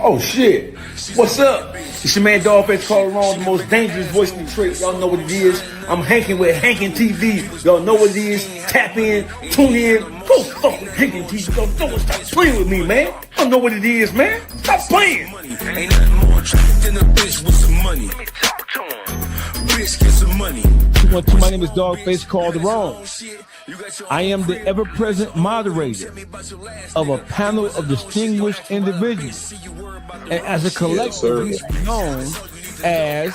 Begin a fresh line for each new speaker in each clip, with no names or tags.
Oh shit. What's up? It's your man Dogface calling on the most dangerous voice in the trade. Y'all know what it is. I'm Hankin with Hankin TV. Y'all know what it is. Tap in, tune in. Go fuck with Hankin TV. Don't stop playing with me, man. I don't know what it is, man. Stop playing.
Ain't nothing more attractive than a bitch with some money. Bitch get some money.
212, my name is Dogface Called Wrong. I am the ever-present moderator of a panel of distinguished individuals, and as a collective, we are known as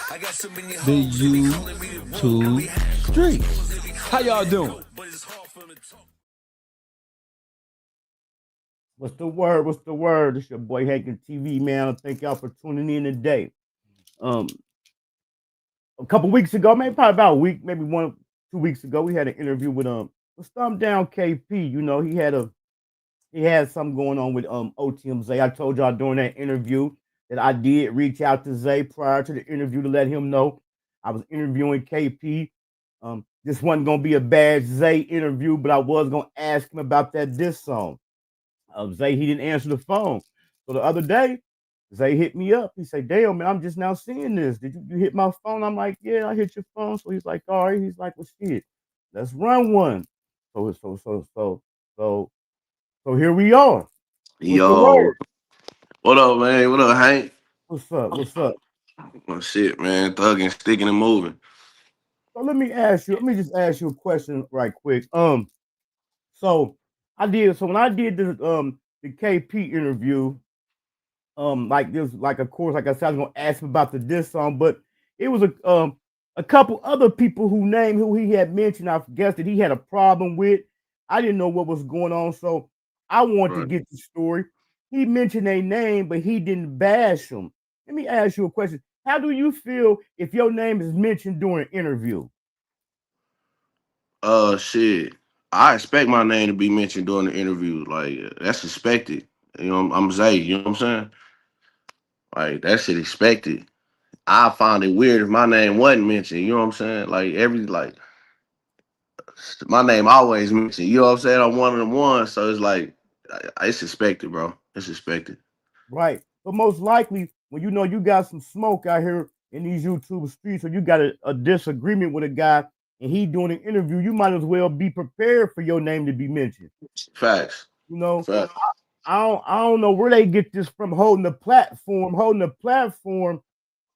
the YouTube Streets. How y'all doing?
What's the word? What's the word? It's your boy Hankin TV, man. Thank y'all for tuning in today. A couple weeks ago, maybe probably about a week, maybe 2 weeks ago, we had an interview with Stomp Down KP. You know, he had something going on with OTM Zay. I told y'all during that interview that I did reach out to Zay prior to the interview to let him know I was interviewing KP. This wasn't gonna be a bad Zay interview, but I was gonna ask him about that diss song. Zay, he didn't answer the phone. So the other day, Zay hit me up. He said, "Damn, man, I'm just now seeing this. Did you hit my phone?" I'm like, "Yeah, I hit your phone." So he's like, "All right." He's like, "Well, shit, let's run one." So here we are.
Yo, what up, man? What up, Hank?
What's up? What's up?
Oh, shit, man. Thugging, sticking, and moving.
So let me just ask you a question right quick. So when I did the KP interview, of course, like I said, I was gonna ask him about the diss song, but it was a couple other people who he had mentioned. I guess that he had a problem with. I didn't know what was going on, so I wanted to get the story. He mentioned a name, but he didn't bash him. Let me ask you a question. How do you feel if your name is mentioned during an interview?
Shit. I expect my name to be mentioned during the interview. Like, that's expected. You know, I'm Zay, you know what I'm saying? Like, that shit expected. I find it weird if my name wasn't mentioned, you know what I'm saying? Like, my name always mentioned, you know what I'm saying? I'm one of them ones, so it's like, it's expected, bro. It's expected.
Right. But most likely, when you know you got some smoke out here in these YouTube streets, or you got a disagreement with a guy and he doing an interview, you might as well be prepared for your name to be mentioned.
Facts.
You know,
Facts.
I don't know where they get this from, holding the platform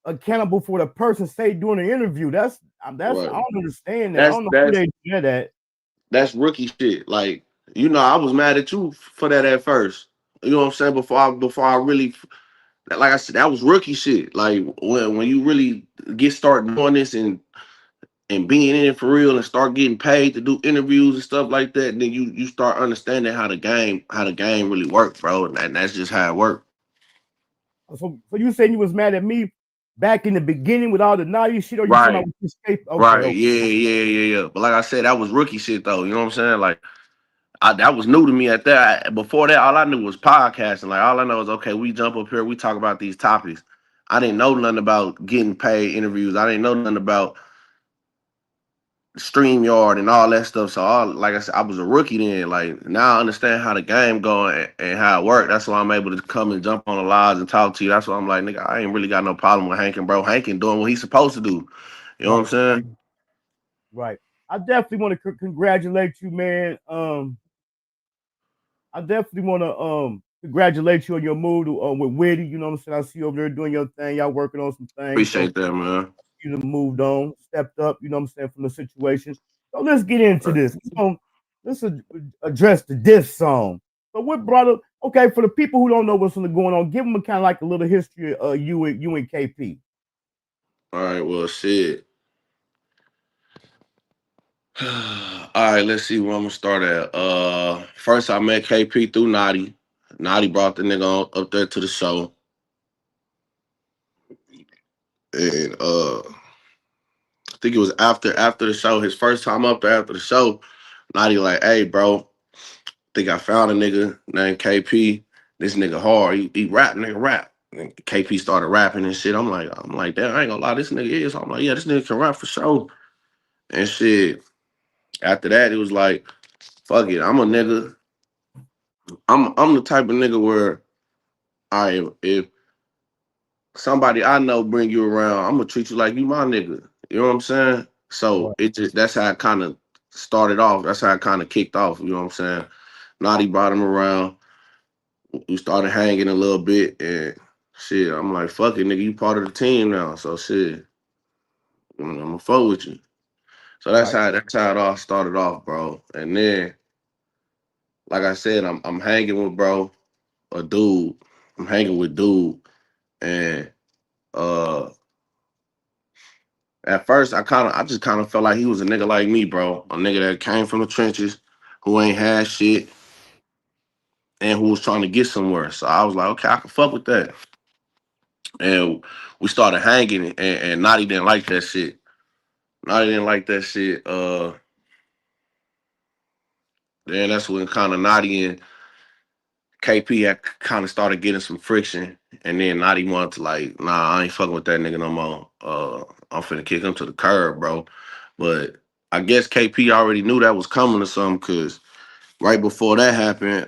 accountable for the person say during the interview. That's right. I don't understand that. I don't know who they do that.
That's rookie shit. Like, you know, I was mad at you for that at first. You know what I'm saying? Before I really, like I said, that was rookie shit. Like when you really start doing this and being in it for real and start getting paid to do interviews and stuff like that, then you start understanding how the game really works, bro. And that's just how it works.
So you saying you was mad at me back in the beginning with all the naughty shit, or you
right.
talking about with escape? Okay,
right.
okay.
Yeah. But like I said, that was rookie shit though. You know what I'm saying? Like that was new to me at that. Before that, all I knew was podcasting. Like all I know is, okay, we jump up here, we talk about these topics. I didn't know nothing about getting paid interviews. I didn't know nothing about StreamYard and all that stuff. So like I said, I was a rookie then. Like now I understand how the game going and how it works. That's why I'm able to come and jump on the lives and talk to you. That's why I'm like, nigga, I ain't really got no problem with Hankin, bro. Hankin doing what he's supposed to do. You know what I'm saying?
Right. I definitely want to congratulate you, man. I definitely want to congratulate you on your move with Witty. You know what I'm saying? I see you over there doing your thing. Y'all working on some things.
Appreciate that, man.
You moved on, stepped up. You know what I'm saying, from the situation. So let's get into this. Let's address the diss song. So what brought up? Okay, for the people who don't know what's going on, give them kind of like a little history of you and KP.
All right. Well, shit. All right, let's see where I'm gonna start at. First I met KP through Naughty. Naughty brought the nigga up there to the show. And I think it was after the show, his first time up there after the show, Naughty like, hey bro, think I found a nigga named KP. This nigga hard. He rap, nigga rap. And KP started rapping and shit. I'm like, damn, I ain't gonna lie, this nigga is. I'm like, yeah, this nigga can rap for sure. And shit. After that, it was like, fuck it, I'm a nigga. I'm the type of nigga where all right, if somebody I know bring you around, I'm gonna treat you like you my nigga. You know what I'm saying? So
Right.
it just that's how it kind of started off. That's how it kind of kicked off. You know what I'm saying? Naughty brought him around. We started hanging a little bit, and shit, I'm like, fuck it, nigga, you part of the team now. So shit, I'm gonna fuck with you. So
Right.
that's how it all started off, bro. And then, like I said, I'm hanging with bro, a dude. I'm hanging with dude, and uh at first, I just kind of felt like he was a nigga like me, bro. A nigga that came from the trenches, who ain't had shit, and who was trying to get somewhere. So I was like, okay, I can fuck with that. And we started hanging, and Naughty didn't like that shit. Naughty didn't like that shit. Then that's when kind of Naughty and KP had kind of started getting some friction, and then Naughty wanted to like, nah, I ain't fucking with that nigga no more. I'm finna kick him to the curb, bro. But I guess KP already knew that was coming or something, cause right before that happened,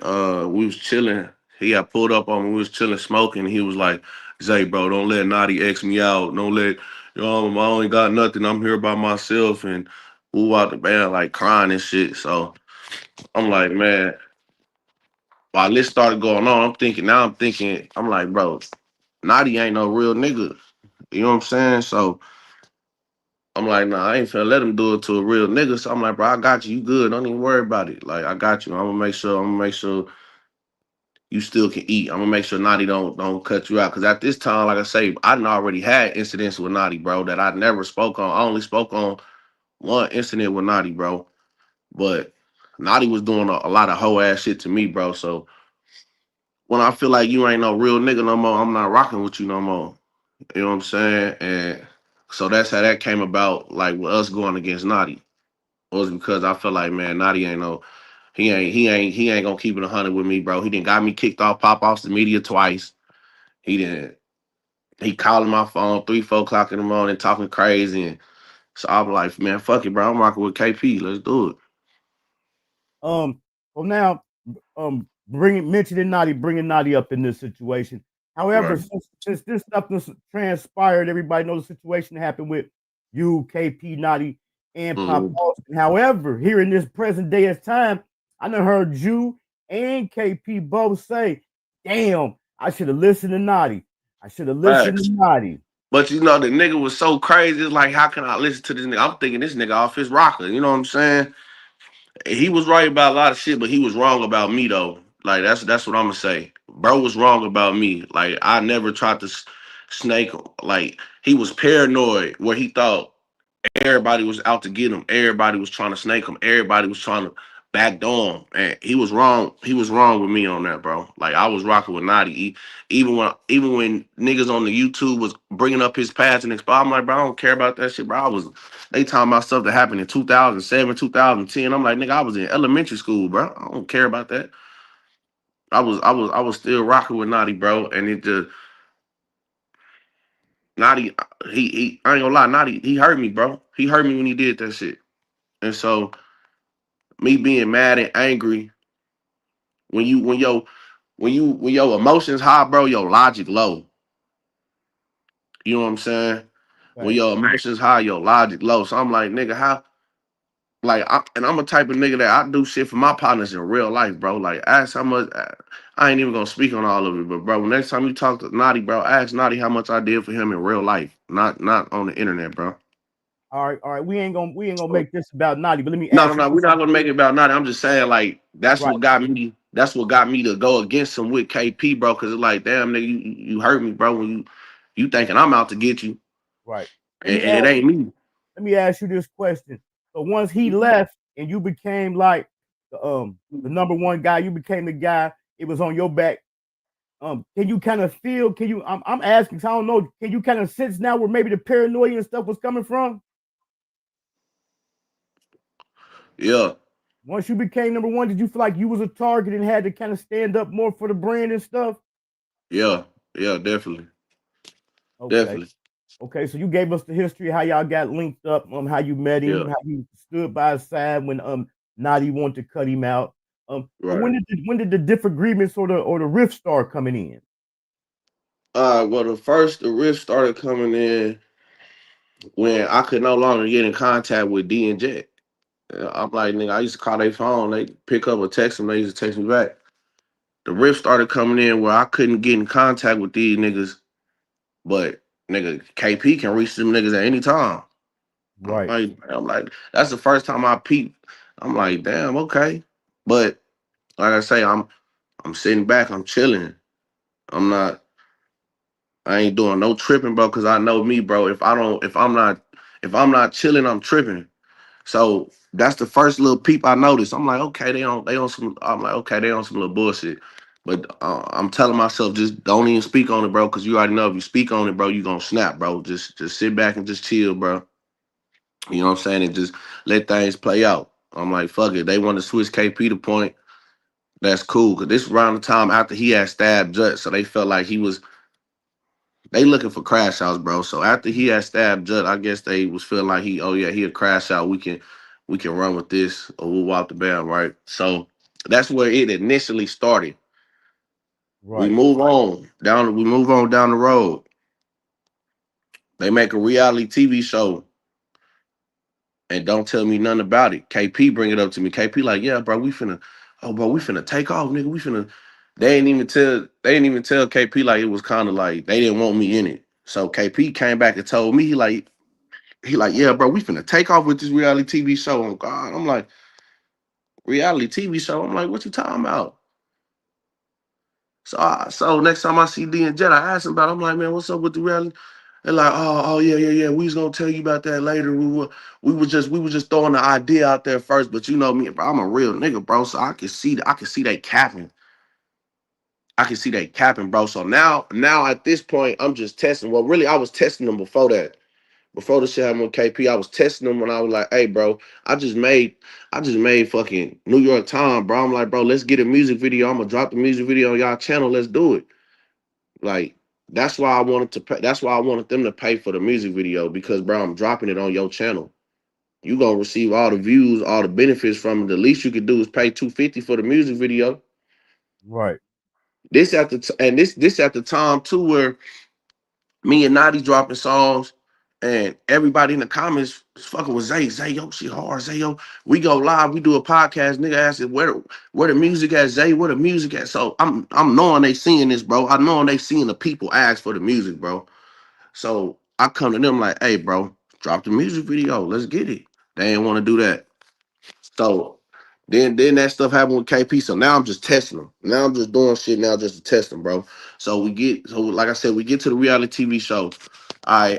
we was chilling. He had pulled up on me. We was chilling, smoking. He was like, "Zay, bro, don't let Naughty X me out. Don't let, I only got nothing. I'm here by myself." And who out the band like crying and shit. So I'm like, man. While this started going on, I'm thinking, I'm like, bro, Naughty ain't no real nigga. You know what I'm saying? So I'm like, nah, I ain't finna let him do it to a real nigga. So I'm like, bro, I got you. You good. Don't even worry about it. Like, I got you. I'm gonna make sure you still can eat. I'm gonna make sure Naughty don't cut you out. Cause at this time, like I say, I done already had incidents with Naughty, bro, that I never spoke on. I only spoke on one incident with Naughty, bro. But Naughty was doing a lot of hoe ass shit to me, bro. So when I feel like you ain't no real nigga no more, I'm not rocking with you no more. You know what I'm saying? And so that's how that came about, like with us going against Naughty. It was because I felt like, man, Naughty ain't no, he ain't gonna keep it 100 with me, bro. He didn't got me kicked off pop offs the media twice. He didn't. He calling my phone 3, 4 o'clock in the morning, talking crazy. And so I was like, man, fuck it, bro. I'm rocking with KP. Let's do it.
So now, bringing Naughty up in this situation. However,
Right.
since this stuff has transpired, everybody knows the situation happened with you, KP, Naughty, and Pop
Mhm.
Austin. However, here in this present day of time, I done heard you and KP both say, "Damn, I should have listened to Naughty. I should have listened to
Facts.
Naughty."
But you know, the nigga was so crazy. It's like, how can I listen to this nigga? I'm thinking this nigga off his rocker. You know what I'm saying? He was right about a lot of shit, but he was wrong about me though. Like that's what I'm gonna say. Bro was wrong about me. Like I never tried to snake him. Like he was paranoid where he thought everybody was out to get him. Everybody was trying to snake him. Everybody was trying to backdoor him. And he was wrong. He was wrong with me on that, bro. Like I was rocking with Naughty. Even when niggas on the YouTube was bringing up his past and expo, I'm like, bro, I don't care about that shit, bro. They talking about stuff that happened in 2007, 2010. I'm like, nigga, I was in elementary school, bro. I don't care about that. I was still rocking with Naughty, bro. And it just Naughty, he I ain't gonna lie, Naughty, he hurt me, bro. He hurt me when he did that shit. And so me being mad and angry when you when your emotions high, bro, your logic low. You know what I'm saying? When
Right.
your emotions high, your logic low. So I'm like, nigga, how and I'm a type of nigga that I do shit for my partners in real life, bro. Like ask how much I ain't even gonna speak on all of it, but bro, next time you talk to Naughty, bro, ask Naughty how much I did for him in real life, not on the internet, bro.
All right. We ain't gonna make this about Naughty, but let me
No, no,
ask you
no. We're
this.
not gonna make it about nothing. I'm just saying, like, that's
Right.
what got me. That's what got me to go against him with KP, bro. Because it's like, damn, nigga, you hurt me, bro. When you thinking I'm out to get you,
Right. Let
and,
me
and
ask
it ain't me.
let me ask you this question. So once he left and you became like the number one guy, you became the guy, it was on your back. Can you kind of feel, can you I'm asking, 'cause I don't know, can you kind of sense now where maybe the paranoia and stuff was coming from?
Yeah,
Once you became number one, did you feel like you was a target and had to kind of stand up more for the brand and stuff?
yeah, yeah, definitely,
Okay.
definitely,
Okay, so you gave us the history of how y'all got linked up, how you met him,
yeah,
how you stood by his side when Nadi wanted to cut him out. But
right.
when did the disagreements or the rift start coming in?
Well, the rift started coming in when I could no longer get in contact with D and Jet. I'm like, nigga, I used to call their phone, they pick up or text them, they used to text me back. The rift started coming in where I couldn't get in contact with these niggas, but nigga, KP can reach them niggas at any time.
Right.
I'm like, that's the first time I peeped. I'm like, damn, okay. But like I say, I'm sitting back, I'm chilling. I'm not I ain't doing no tripping, bro, because I know me, bro. If I'm not chilling, I'm tripping. So that's the first little peep I noticed. I'm like, okay, they on some. I'm like, okay, they on some little bullshit. But I'm telling myself, just don't even speak on it, bro, because you already know if you speak on it, bro, you gonna snap, bro. Just sit back and just chill, bro. You know what I'm saying? And just let things play out. I'm like, fuck it. They want to switch KP to point. That's cool, because this around the time after he had stabbed Jut, so they felt like they looking for crash outs, bro. So after he had stabbed Judd, I guess they was feeling like oh yeah, he a crash out. We can run with this or we'll walk the band, right? So that's where it initially started. We
Right.
move on down the road. They make a reality TV show and don't tell me nothing about it. KP bring it up to me. KP like, yeah, bro, we finna take off, nigga. They didn't even tell KP like it was kind of like they didn't want me in it. So KP came back and told me he like, yeah, bro, we finna take off with this reality TV show. On God, I'm like, reality TV show. I'm like, what you talking about? So next time I see D and Jet, I ask him about it. I'm like, man, what's up with the reality? They're like, oh yeah, yeah, yeah. We was gonna tell you about that later. We were just throwing the idea out there first, but you know me, bro, I'm a real nigga, bro. So I can see they capping. I can see they capping, bro. So now at this point, I'm just testing. Well, really, I was testing them before that. Before the shit happened with KP, I was testing them when I was like, hey, bro, I just made fucking New York Times, bro. I'm like, bro, let's get a music video. I'm gonna drop the music video on y'all channel. Let's do it. Like, that's why I wanted them to pay for the music video, because bro, I'm dropping it on your channel. You gonna receive all the views, all the benefits from it. The least you could do is pay $250 for the music video.
Right.
This at the time too where me and Naughty dropping songs, and everybody in the comments is fucking with Zay. Zay, yo, shit hard. Zay, yo, we go live, we do a podcast. Nigga asks where the music at, Zay, where the music at. So I'm knowing they seeing this, bro. I know they seeing the people ask for the music, bro. So I come to them like, hey, bro, drop the music video. Let's get it. They ain't want to do that. So then that stuff happened with KP. So now I'm just testing them. Now I'm just doing shit now just to test them, bro. So like I said, we get to the reality TV show. I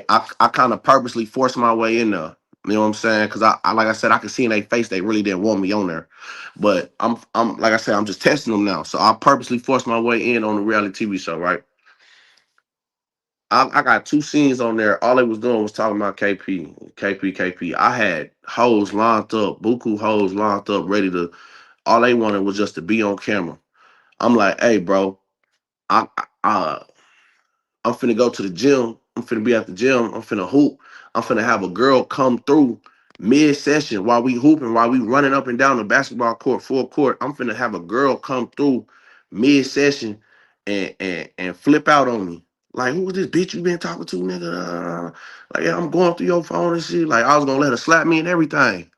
kind of purposely forced my way in there. You know what I'm saying? Because I like I said, I could see in their face they really didn't want me on there. But I'm like I said, I'm just testing them now. So I purposely forced my way in on the reality TV show, right? I got two scenes on there. All they was doing was talking about KP. I had hoes lined up, buku hoes lined up, ready to. All they wanted was just to be on camera. I'm like, hey, bro, I I'm finna go to the gym. I'm finna be at the gym. I'm finna hoop. I'm finna have a girl come through mid-session while we hooping, while we running up and down the basketball court, full court. I'm finna have a girl come through mid-session and flip out on me. Like, who was this bitch you been talking to, nigga? Like, yeah, I'm going through your phone and shit. Like, I was gonna let her slap me and everything.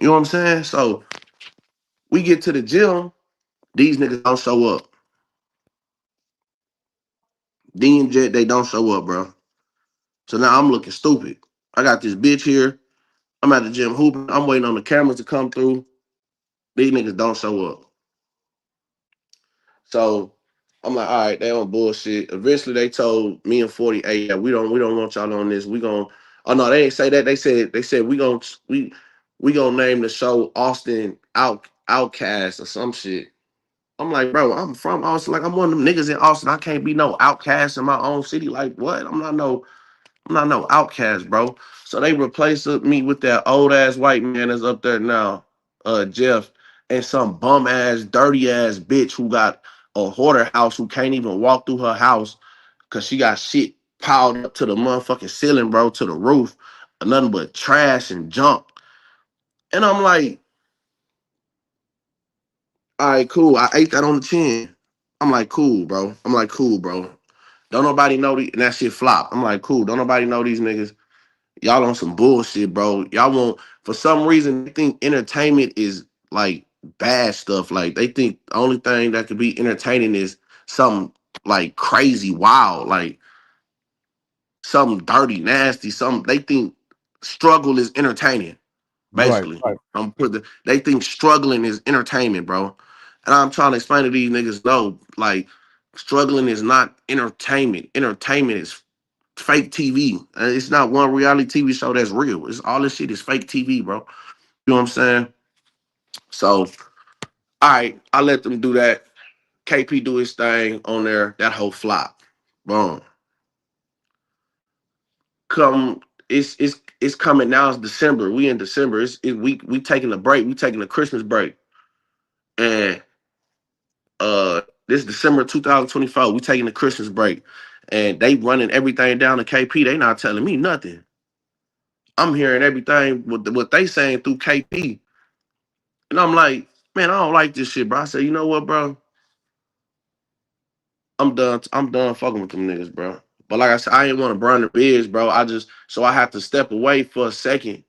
You know what I'm saying? So we get to the gym. These niggas don't show up. D and Jet, they don't show up, bro. So now I'm looking stupid. I got this bitch here. I'm at the gym hooping. I'm waiting on the cameras to come through. These niggas don't show up. So I'm like, all right, they on bullshit. Eventually they told me and 40, hey, yeah, we don't want y'all on this. We gonna oh no, they ain't say that. They said we gonna name the show Austin Outcast or some shit. I'm like, bro, I'm from Austin. Like, I'm one of them niggas in Austin. I can't be no outcast in my own city. Like, what? I'm not no outcast, bro. So they replaced me with that old ass white man that's up there now, Jeff, and some bum ass, dirty ass bitch who got a hoarder house who can't even walk through her house because she got shit piled up to the motherfucking ceiling, bro, to the roof, nothing but trash and junk. And I'm like, all right, cool. I ate that on the chin. I'm like, cool, bro. Don't nobody know and that shit flop. I'm like, cool. Don't nobody know these niggas. Y'all on some bullshit, bro. Y'all won't, for some reason, they think entertainment is like bad stuff. Like they think the only thing that could be entertaining is something like crazy, wild, like something dirty, nasty, something. They think struggle is entertaining,
Right,
basically.
right.
They think struggling is entertainment, bro. And I'm trying to explain to these niggas, no, like struggling is not entertainment. Entertainment is fake TV. It's not one reality TV show that's real. It's all this shit is fake TV, bro. You know what I'm saying? So, all right, I let them do that. KP do his thing on there. That whole flop. Boom. Come, it's coming now. It's December. We in December. We taking a break. We taking a Christmas break. And this December 2024, we taking a Christmas break. And they running everything down to KP. They not telling me nothing. I'm hearing everything what they saying through KP. And I'm like, man, I don't like this shit, bro. I said, you know what, bro? I'm done. I'm done fucking with them niggas, bro. But like I said, I ain't want to burn the bridge, bro. So I had to step away for a second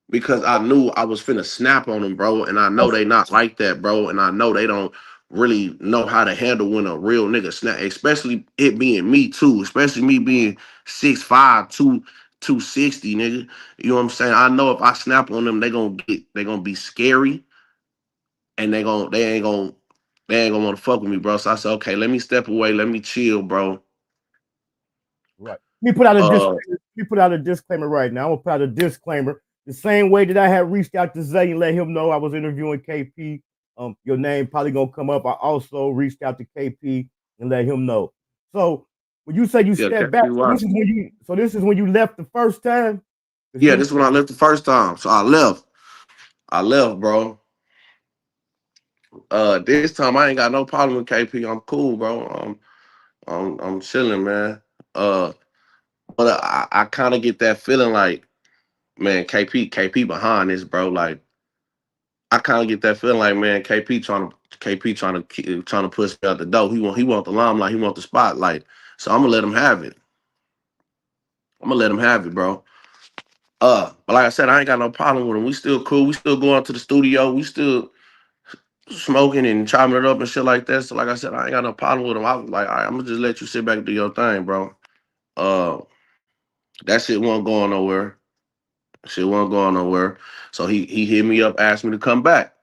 because I knew I was finna snap on them, bro. And I know they not like that, bro. And I know they don't really know how to handle when a real nigga snap, especially it being me too, especially me being 6'5", 260, nigga. You know what I'm saying? I know if I snap on them, they gonna be scary and they ain't gonna want to fuck with me, bro. So I said, okay, let me step away, let me chill, bro.
Right. Let me put out a disclaimer. Let me put out a disclaimer right now. I'm gonna put out a disclaimer. The same way that I had reached out to Zay and let him know I was interviewing KP. Your name probably gonna come up. I also reached out to KP and let him know. So when you say you stepped back, this is when you left the first time.
Yeah, this is when I left the first time. So I left. Bro. This time I ain't got no problem with KP. I'm cool, bro. I'm chilling, man. But I kind of get that feeling like, man, KP behind this, bro. Like I kind of get that feeling like, man, KP trying to push me out the door. He want the limelight. He want the spotlight. So I'm gonna let him have it. Bro. But like I said, I ain't got no problem with him. We still cool. We still going to the studio. We still smoking and chopping it up and shit like that. So like I said, I ain't got no problem with him. I was like, all right, I'm gonna just let you sit back and do your thing, bro. That shit wasn't going nowhere. So he hit me up, asked me to come back.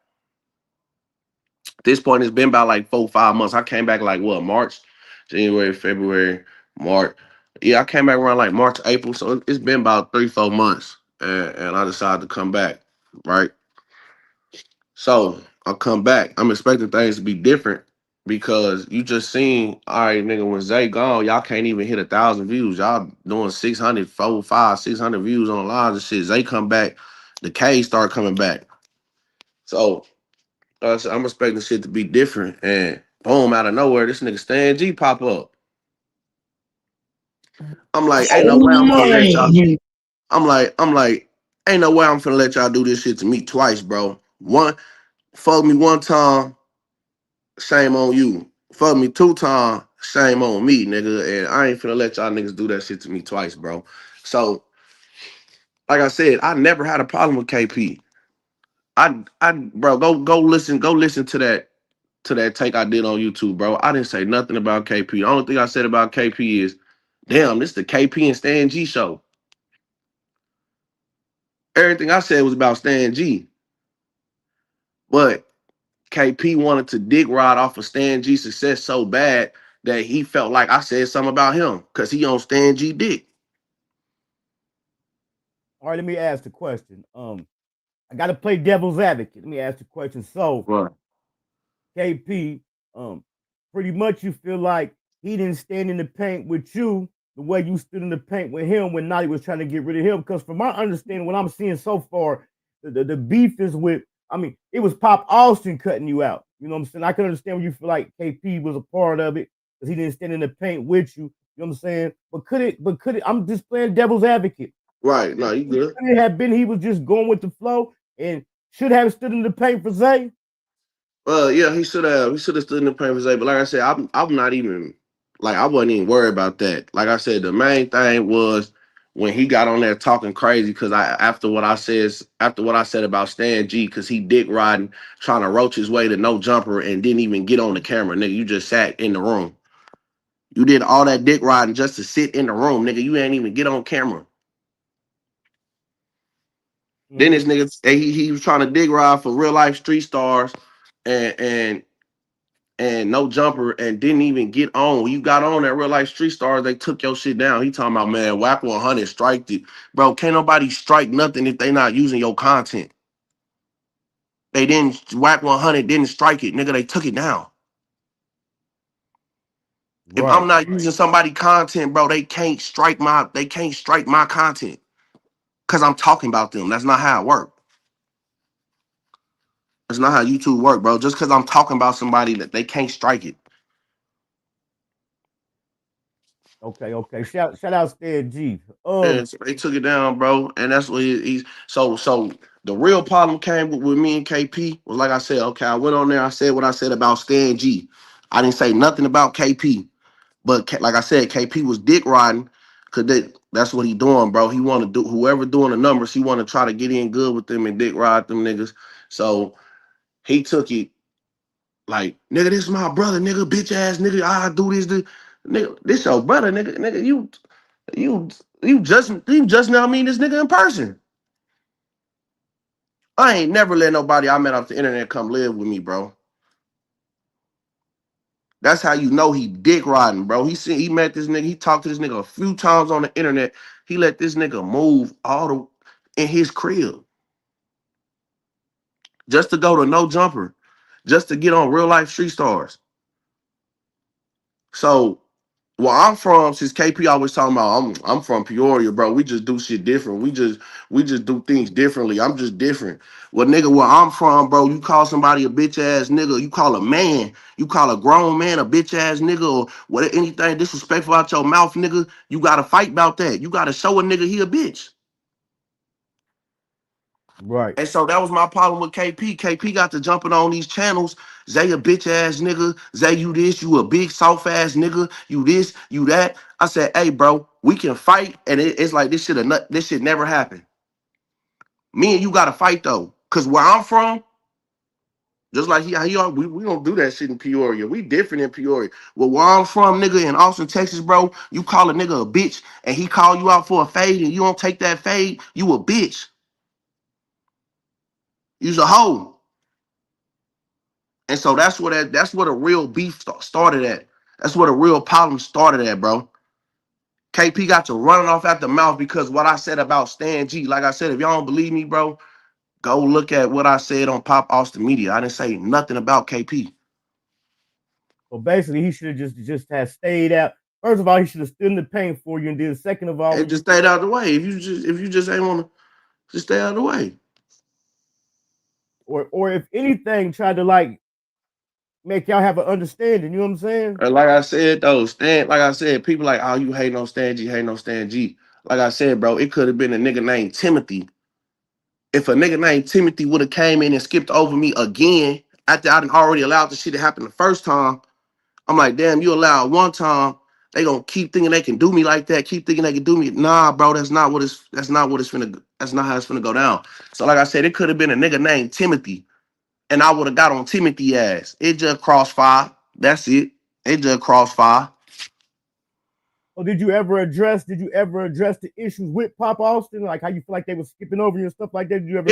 At this point, it's been about like 4-5 months. I came back like what, March, January, February, March. Yeah, I came back around like March, April. So it's been about 3-4 months. And I decided to come back, right? So I come back. I'm expecting things to be different because you just seen, all right, nigga, when Zay gone, y'all can't even hit 1,000 views. Y'all doing 600, 400, 500, 600 views on lives and shit. Zay come back, the K start coming back. So I'm expecting shit to be different. And boom, out of nowhere, this nigga Stan G pop up. I'm like, ain't no way I'm gonna let y'all. I'm like, ain't no way I'm finna let y'all do this shit to me twice, bro. Fuck me one time, shame on you. Fuck me 2 times, shame on me, nigga. And I ain't finna let y'all niggas do that shit to me twice, bro. So, like I said, I never had a problem with KP. Bro, go listen to that take I did on YouTube, bro. I didn't say nothing about KP. The only thing I said about KP is, damn, this is the KP and Stan G show. Everything I said was about Stan G. But KP wanted to dick ride off of Stan G's success so bad that he felt like I said something about him because he on Stan G dick.
All right, let me ask the question. I got to play devil's advocate. Let me ask the question. So,
Right.
KP, pretty much you feel like he didn't stand in the paint with you the way you stood in the paint with him when Naughty was trying to get rid of him. Because from my understanding, what I'm seeing so far, the beef is with, I mean, it was Pop Austin cutting you out. You know what I'm saying? I can understand when you feel like KP was a part of it because he didn't stand in the paint with you. You know what I'm saying? But could it, I'm just playing devil's advocate.
Right. No, you good.
Could it have been he was just going with the flow and should have stood in the paint for Zay?
Yeah, he should have stood in the paint for Zay. But like I said, I'm not even Like I wasn't even worried about that. Like I said, the main thing was when he got on there talking crazy because after what I said about Stan G, because he dick riding, trying to roach his way to no jumper and didn't even get on the camera, nigga. You just sat in the room. You did all that dick riding just to sit in the room, nigga. You ain't even get on camera. Then this nigga, he was trying to dick ride for real life street stars and no jumper and didn't even get on. When you got on that real life street stars, they took your shit down. He talking about, man, whack 100, strike it. Bro, can't nobody strike nothing if they not using your content. They didn't, whack 100 didn't strike it, nigga. They took it down. If I'm not using somebody content, bro, they can't strike my content because I'm talking about them. That's not how it works. That's not how YouTube work, bro. Just because I'm talking about somebody that they can't strike it.
Okay. Shout out Stan G.
Yeah, so they took it down, bro. And that's what he's so the real problem came with me and KP was like I said, okay, I went on there, I said what I said about Stan G. I didn't say nothing about KP. But like I said, KP was dick riding because that's what he doing, bro. He want to do whoever doing the numbers, he want to try to get in good with them and dick ride them niggas. So he took it like, nigga, this is my brother, nigga, bitch ass nigga. I do this. Nigga, this your brother, nigga. You just now meet this nigga in person. I ain't never let nobody I met off the internet come live with me, bro. That's how you know he dick riding, bro. He met this nigga. He talked to this nigga a few times on the internet. He let this nigga move in his crib just to go to no jumper, just to get on real life street stars. So where I'm from, since KP always talking about I'm from Peoria, bro. We just do shit different. We just do things differently. I'm just different. Well, nigga, where I'm from, bro, you call somebody a bitch ass nigga, you call a man, you call a grown man a bitch ass nigga, or what anything disrespectful out your mouth, nigga, you gotta fight about that. You gotta show a nigga he a bitch.
Right.
And so that was my problem with KP. KP got to jumping on these channels. Zay a bitch ass nigga. Zay, you this, you a big soft ass nigga. You this, you that. I said, hey, bro, we can fight. And it's like this shit never happened. Me and you gotta fight though. Cause where I'm from, just like we don't do that shit in Peoria. We different in Peoria. Well, where I'm from, nigga, in Austin, Texas, bro, you call a nigga a bitch and he call you out for a fade and you don't take that fade, you a bitch. You's a hoe. And so that's where a real beef started at. That's where the real problem started at, bro. KP got to running off at the mouth because what I said about Stan G. Like I said, if y'all don't believe me, bro, go look at what I said on Pop Austin Media. I didn't say nothing about KP.
So basically, he should have just have stayed out. First of all, he should have stood in the paint for you, and then second of all,
And just stayed out of the way. If you just ain't want to, just stay out of the way.
Or if anything, tried to like make y'all have an understanding. You know what I'm saying?
And like I said, though, like I said, people like, oh, you hate no Stan G, hate no Stan G. Like I said, bro, it could have been a nigga named Timothy. If a nigga named Timothy would have came in and skipped over me again after I done already allowed the shit to happen the first time, I'm like, damn, you allowed one time, they gonna keep thinking they can do me like that, keep thinking they can do me. Nah, bro, that's not how it's finna go down. So like I said, it could have been a nigga named Timothy, and I would have got on Timothy ass. It just crossed fire. That's it. It just crossed fire.
Or did you ever address the issues with Pop Austin, like how you feel like they were skipping over you and stuff like that? Did you ever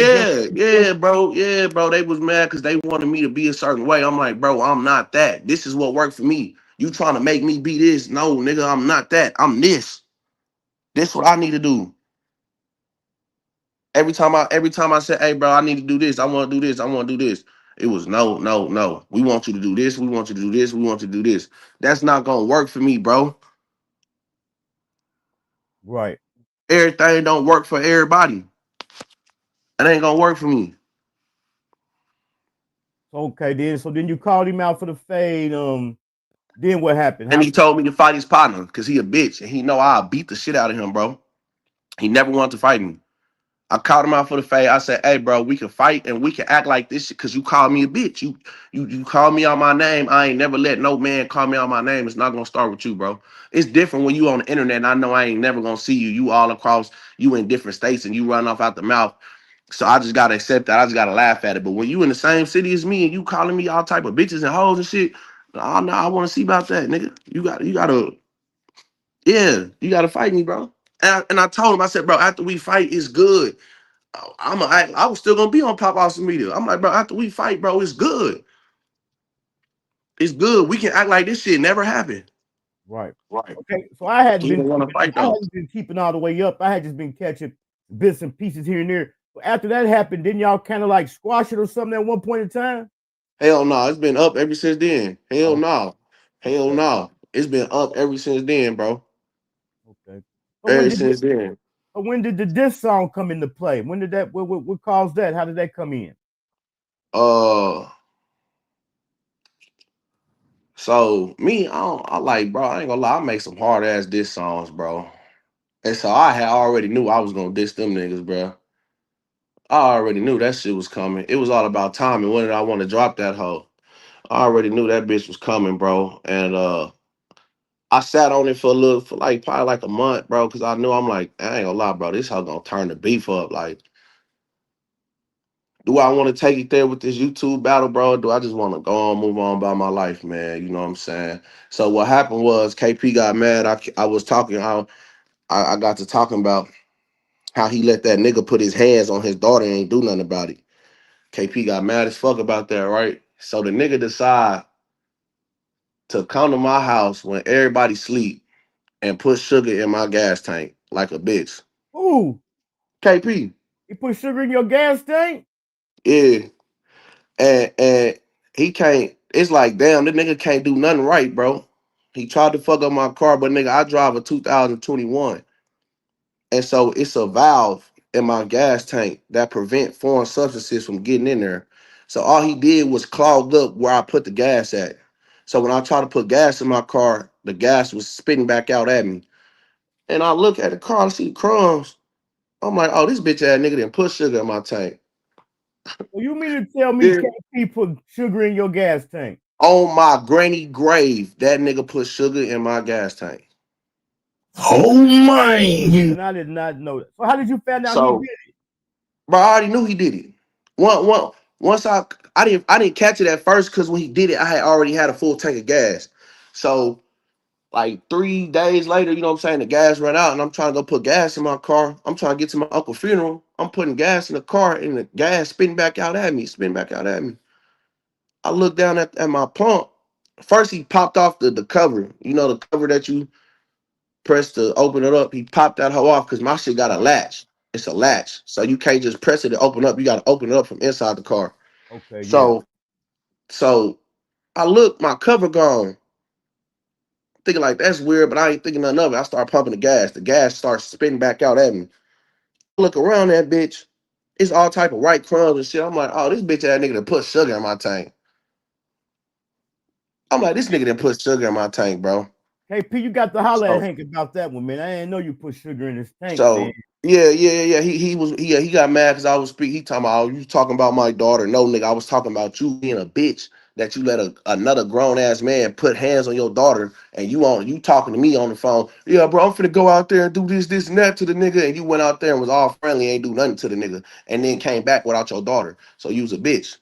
Yeah, bro. They was mad because they wanted me to be a certain way. I'm like, bro, I'm not that. This is what worked for me. You trying to make me be this? No, nigga, I'm not that. I'm this. This what I need to do. Every time I said, hey, bro, I need to do this. I want to do this. I want to do this. It was no. We want you to do this. We want you to do this. We want you to do this. That's not gonna work for me, bro.
Right.
Everything don't work for everybody. It ain't gonna work for me.
Okay, then. So then you called him out for the fade. Then what happened?
And he told me to fight his partner because he a bitch and he know I'll beat the shit out of him, bro. He never wanted to fight me. I called him out for the fade. I said, "Hey, bro, we can fight and we can act like this shit because you called me a bitch. You called me out my name. I ain't never let no man call me out my name. It's not gonna start with you, bro. It's different when you on the internet. And I know I ain't never gonna see you. You all across. You in different states and you run off out the mouth. So I just gotta accept that. I just gotta laugh at it. But when you in the same city as me and you calling me all type of bitches and hoes and shit, oh no, I want to see about that, nigga. You gotta fight me, bro. And I told him, I said, bro, after we fight, it's good. I was still gonna be on Pop Awesome Media. I'm like, bro, after we fight, bro, it's good. It's good. We can act like this shit never happened.
Right.
Right.
Okay. So I hadn't
We
been
don't want to fight
I
though.
hadn't been keeping all the way up. I had just been catching bits and pieces here and there. But after that happened, didn't y'all kind of like squash it or something at one point in time?
Hell no, it's been up ever since then. Hell
Oh,
no. Hell
okay.
no. It's been up ever since then, bro.
Okay. So
Ever since then.
when did the diss song come into play? When did that what caused that? How did that come in?
So me, I like, bro, I ain't gonna lie, I make some hard ass diss songs, bro. And so I had already knew I was gonna diss them niggas, bro. I already knew that shit was coming. It was all about timing. When did I want to drop that hoe? I already knew that bitch was coming, bro. And I sat on it for like probably like a month, bro, because I knew I'm like, I ain't gonna lie, bro, this hoe gonna turn the beef up. Like, do I want to take it there with this YouTube battle, bro? Or do I just want to go on, move on about my life, man? You know what I'm saying? So what happened was KP got mad. I was talking how I got to talking about how he let that nigga put his hands on his daughter and ain't do nothing about it. KP got mad as fuck about that, right? So the nigga decide to come to my house when everybody sleep and put sugar in my gas tank like a bitch.
Ooh,
KP,
you put sugar in your gas tank?
yeah, and he can't. It's like, damn, this nigga can't do nothing right, bro. He tried to fuck up my car, but nigga, I drive a 2021, and so it's a valve in my gas tank that prevent foreign substances from getting in there. So all he did was clogged up where I put the gas at. So when I try to put gas in my car, the gas was spitting back out at me. And I look at the car, I see crumbs. I'm like, oh, this bitch ass nigga didn't put sugar in my tank.
So you mean to tell me
Yeah.
KP put sugar in your gas tank?
On my granny grave, that nigga put sugar in my gas tank.
Oh my!
And I did not know that. So how did you find out he did
So,
it?
bro, I already knew he did it. Once I didn't catch it at first because when he did it, I had already had a full tank of gas. So like 3 days later, you know what I'm saying, the gas ran out and I'm trying to go put gas in my car. I'm trying to get to my uncle's funeral. I'm putting gas in the car and the gas spitting back out at me, spitting back out at me. I look down at my pump. First, he popped off the cover. You know, the cover that you press to open it up. He popped that hoe off because my shit got a latch. It's a latch. So you can't just press it to open up. You got to open it up from inside the car.
Okay, yeah.
So I look, my cover gone. Thinking like, that's weird, but I ain't thinking nothing of it. I start pumping the gas. The gas starts spitting back out at me. I look around that bitch. It's all type of white crumbs and shit. I'm like, oh, this bitch ass nigga done put sugar in my tank. I'm like, this nigga done put sugar in my tank, bro.
KP, you got to holler at
So,
Hank about that one, man. I didn't know you put sugar in his tank, man.
so yeah. He got mad because I was speaking. He talking about, oh, you talking about my daughter? No, nigga, I was talking about you being a bitch that you let another grown ass man put hands on your daughter, and you talking to me on the phone. Yeah, bro, I'm finna go out there and do this, and that to the nigga, and you went out there and was all friendly, ain't do nothing to the nigga, and then came back without your daughter. So you was a bitch.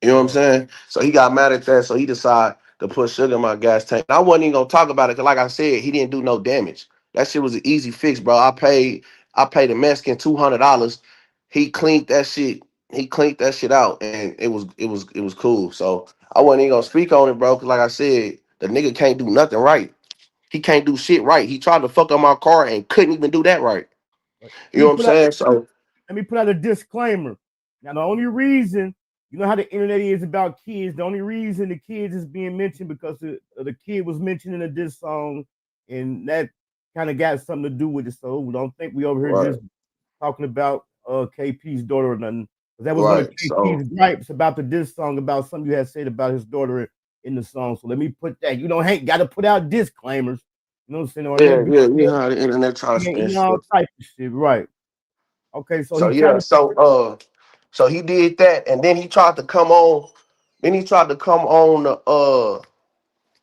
You know what I'm
Yeah.
saying? So he got mad at that. So he decided to put sugar in my gas tank. I wasn't even gonna talk about it because, like I said, he didn't do no damage. That shit was an easy fix, bro. I paid the Mexican $200. He cleaned that shit. He cleaned that shit out, and it was cool. So I wasn't even gonna speak on it, bro. Because like I said, the nigga can't do nothing right. He can't do shit right. He tried to fuck up my car and couldn't even do that right.
Let
You
me
know what I'm
put out
saying? So
let me put out a disclaimer. Now, the only reason, you know how the internet is about kids, the only reason the kids is being mentioned because the kid was mentioned in a diss song, and that kind of got something to do with it. So we don't think we over here
right,
just talking about KP's daughter or nothing. That was one of
right. So
KP's gripes about the diss song, about something you had said about his daughter in the song. So let me put that. You don't got to put out disclaimers. You know what I'm saying? Or
yeah,
let
yeah. You know how the internet tries to spin
all
shit.
type of shit, right? Okay, so
So
he tried
yeah,
to.
so he did that, and then he tried to come on. Then he tried to come on the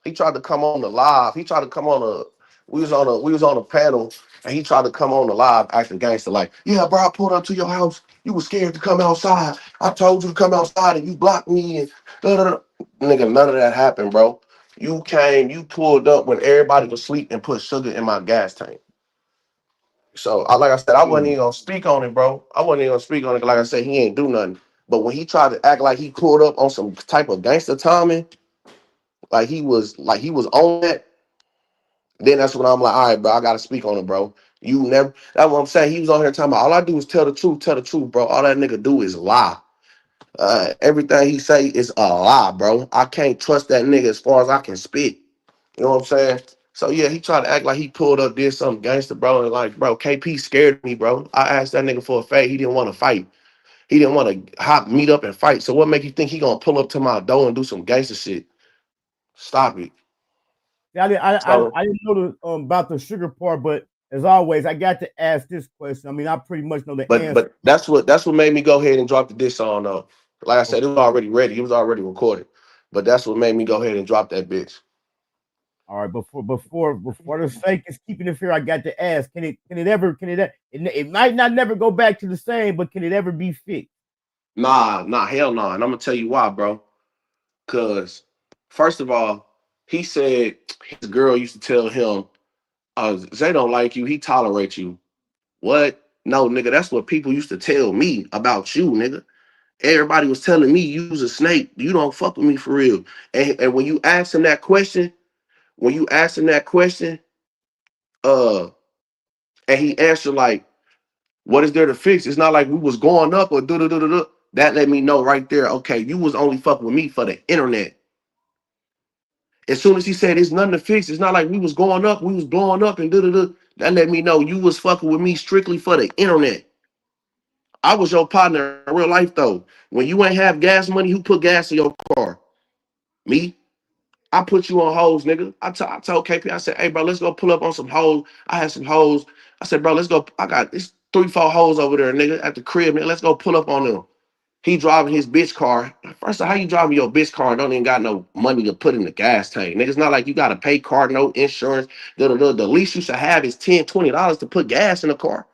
he tried to come on the live. He tried to come on a we was on a panel, and he tried to come on the live acting gangster like, yeah, bro, I pulled up to your house. You were scared to come outside. I told you to come outside and you blocked me and da, da, da. Nigga, none of that happened, bro. You came, you pulled up when everybody was asleep and put sugar in my gas tank. So like I said, I wasn't even gonna speak on it, bro. I wasn't even gonna speak on it. 'Cause like I said, he ain't do nothing. But when he tried to act like he pulled up on some type of gangster timing, like he was on that, then that's when I'm like, all right, bro, I gotta speak on it, bro. You never. That's what I'm saying. He was on here talking about all I do is tell the truth, bro. All that nigga do is lie. Everything he say is a lie, bro. I can't trust that nigga as far as I can spit. You know what I'm saying? So yeah, he tried to act like he pulled up, did something gangster, bro. And like, bro, KP scared me, bro. I asked that nigga for a fade. He didn't want to fight. He didn't want to meet up and fight. So what make you think he gonna pull up to my door and do some gangster shit? Stop it. So,
I didn't know about the sugar part, but as always, I got to ask this question. I mean, I pretty much know the answer.
but that's what made me go ahead and drop the diss song though. Like I said, it
Okay.
was already ready. It was already recorded. But that's what made me go ahead and drop that bitch.
All right, before the sake is keeping it fair, I got to ask: it might not never go back to the same, but can it ever be fixed?
Nah, hell nah. And I'm gonna tell you why, bro. Cause first of all, he said his girl used to tell him, Zay don't like you, he tolerates you. What? No, nigga, that's what people used to tell me about you, nigga. Everybody was telling me you was a snake. You don't fuck with me for real. And when you ask him that question, uh, and he answered like, "What is there to fix?" It's not like we was going up or do do do do. That let me know right there. Okay, you was only fucking with me for the internet. As soon as he said it's nothing to fix, it's not like we was going up, we was blowing up and do do do. That let me know you was fucking with me strictly for the internet. I was your partner in real life though. When you ain't have gas money, who put gas in your car? Me. I put you on hoes, nigga. I told KP, I said, hey, bro, let's go pull up on some hoes. I had some hoes. I said, bro, let's go. I got this 3-4 hoes over there, nigga, at the crib, man. Let's go pull up on them. He driving his bitch car. First of all, how you driving your bitch car and don't even got no money to put in the gas tank? Nigga, it's not like you got to pay car note, insurance. The least you should have is $10, $20 to put gas in the car.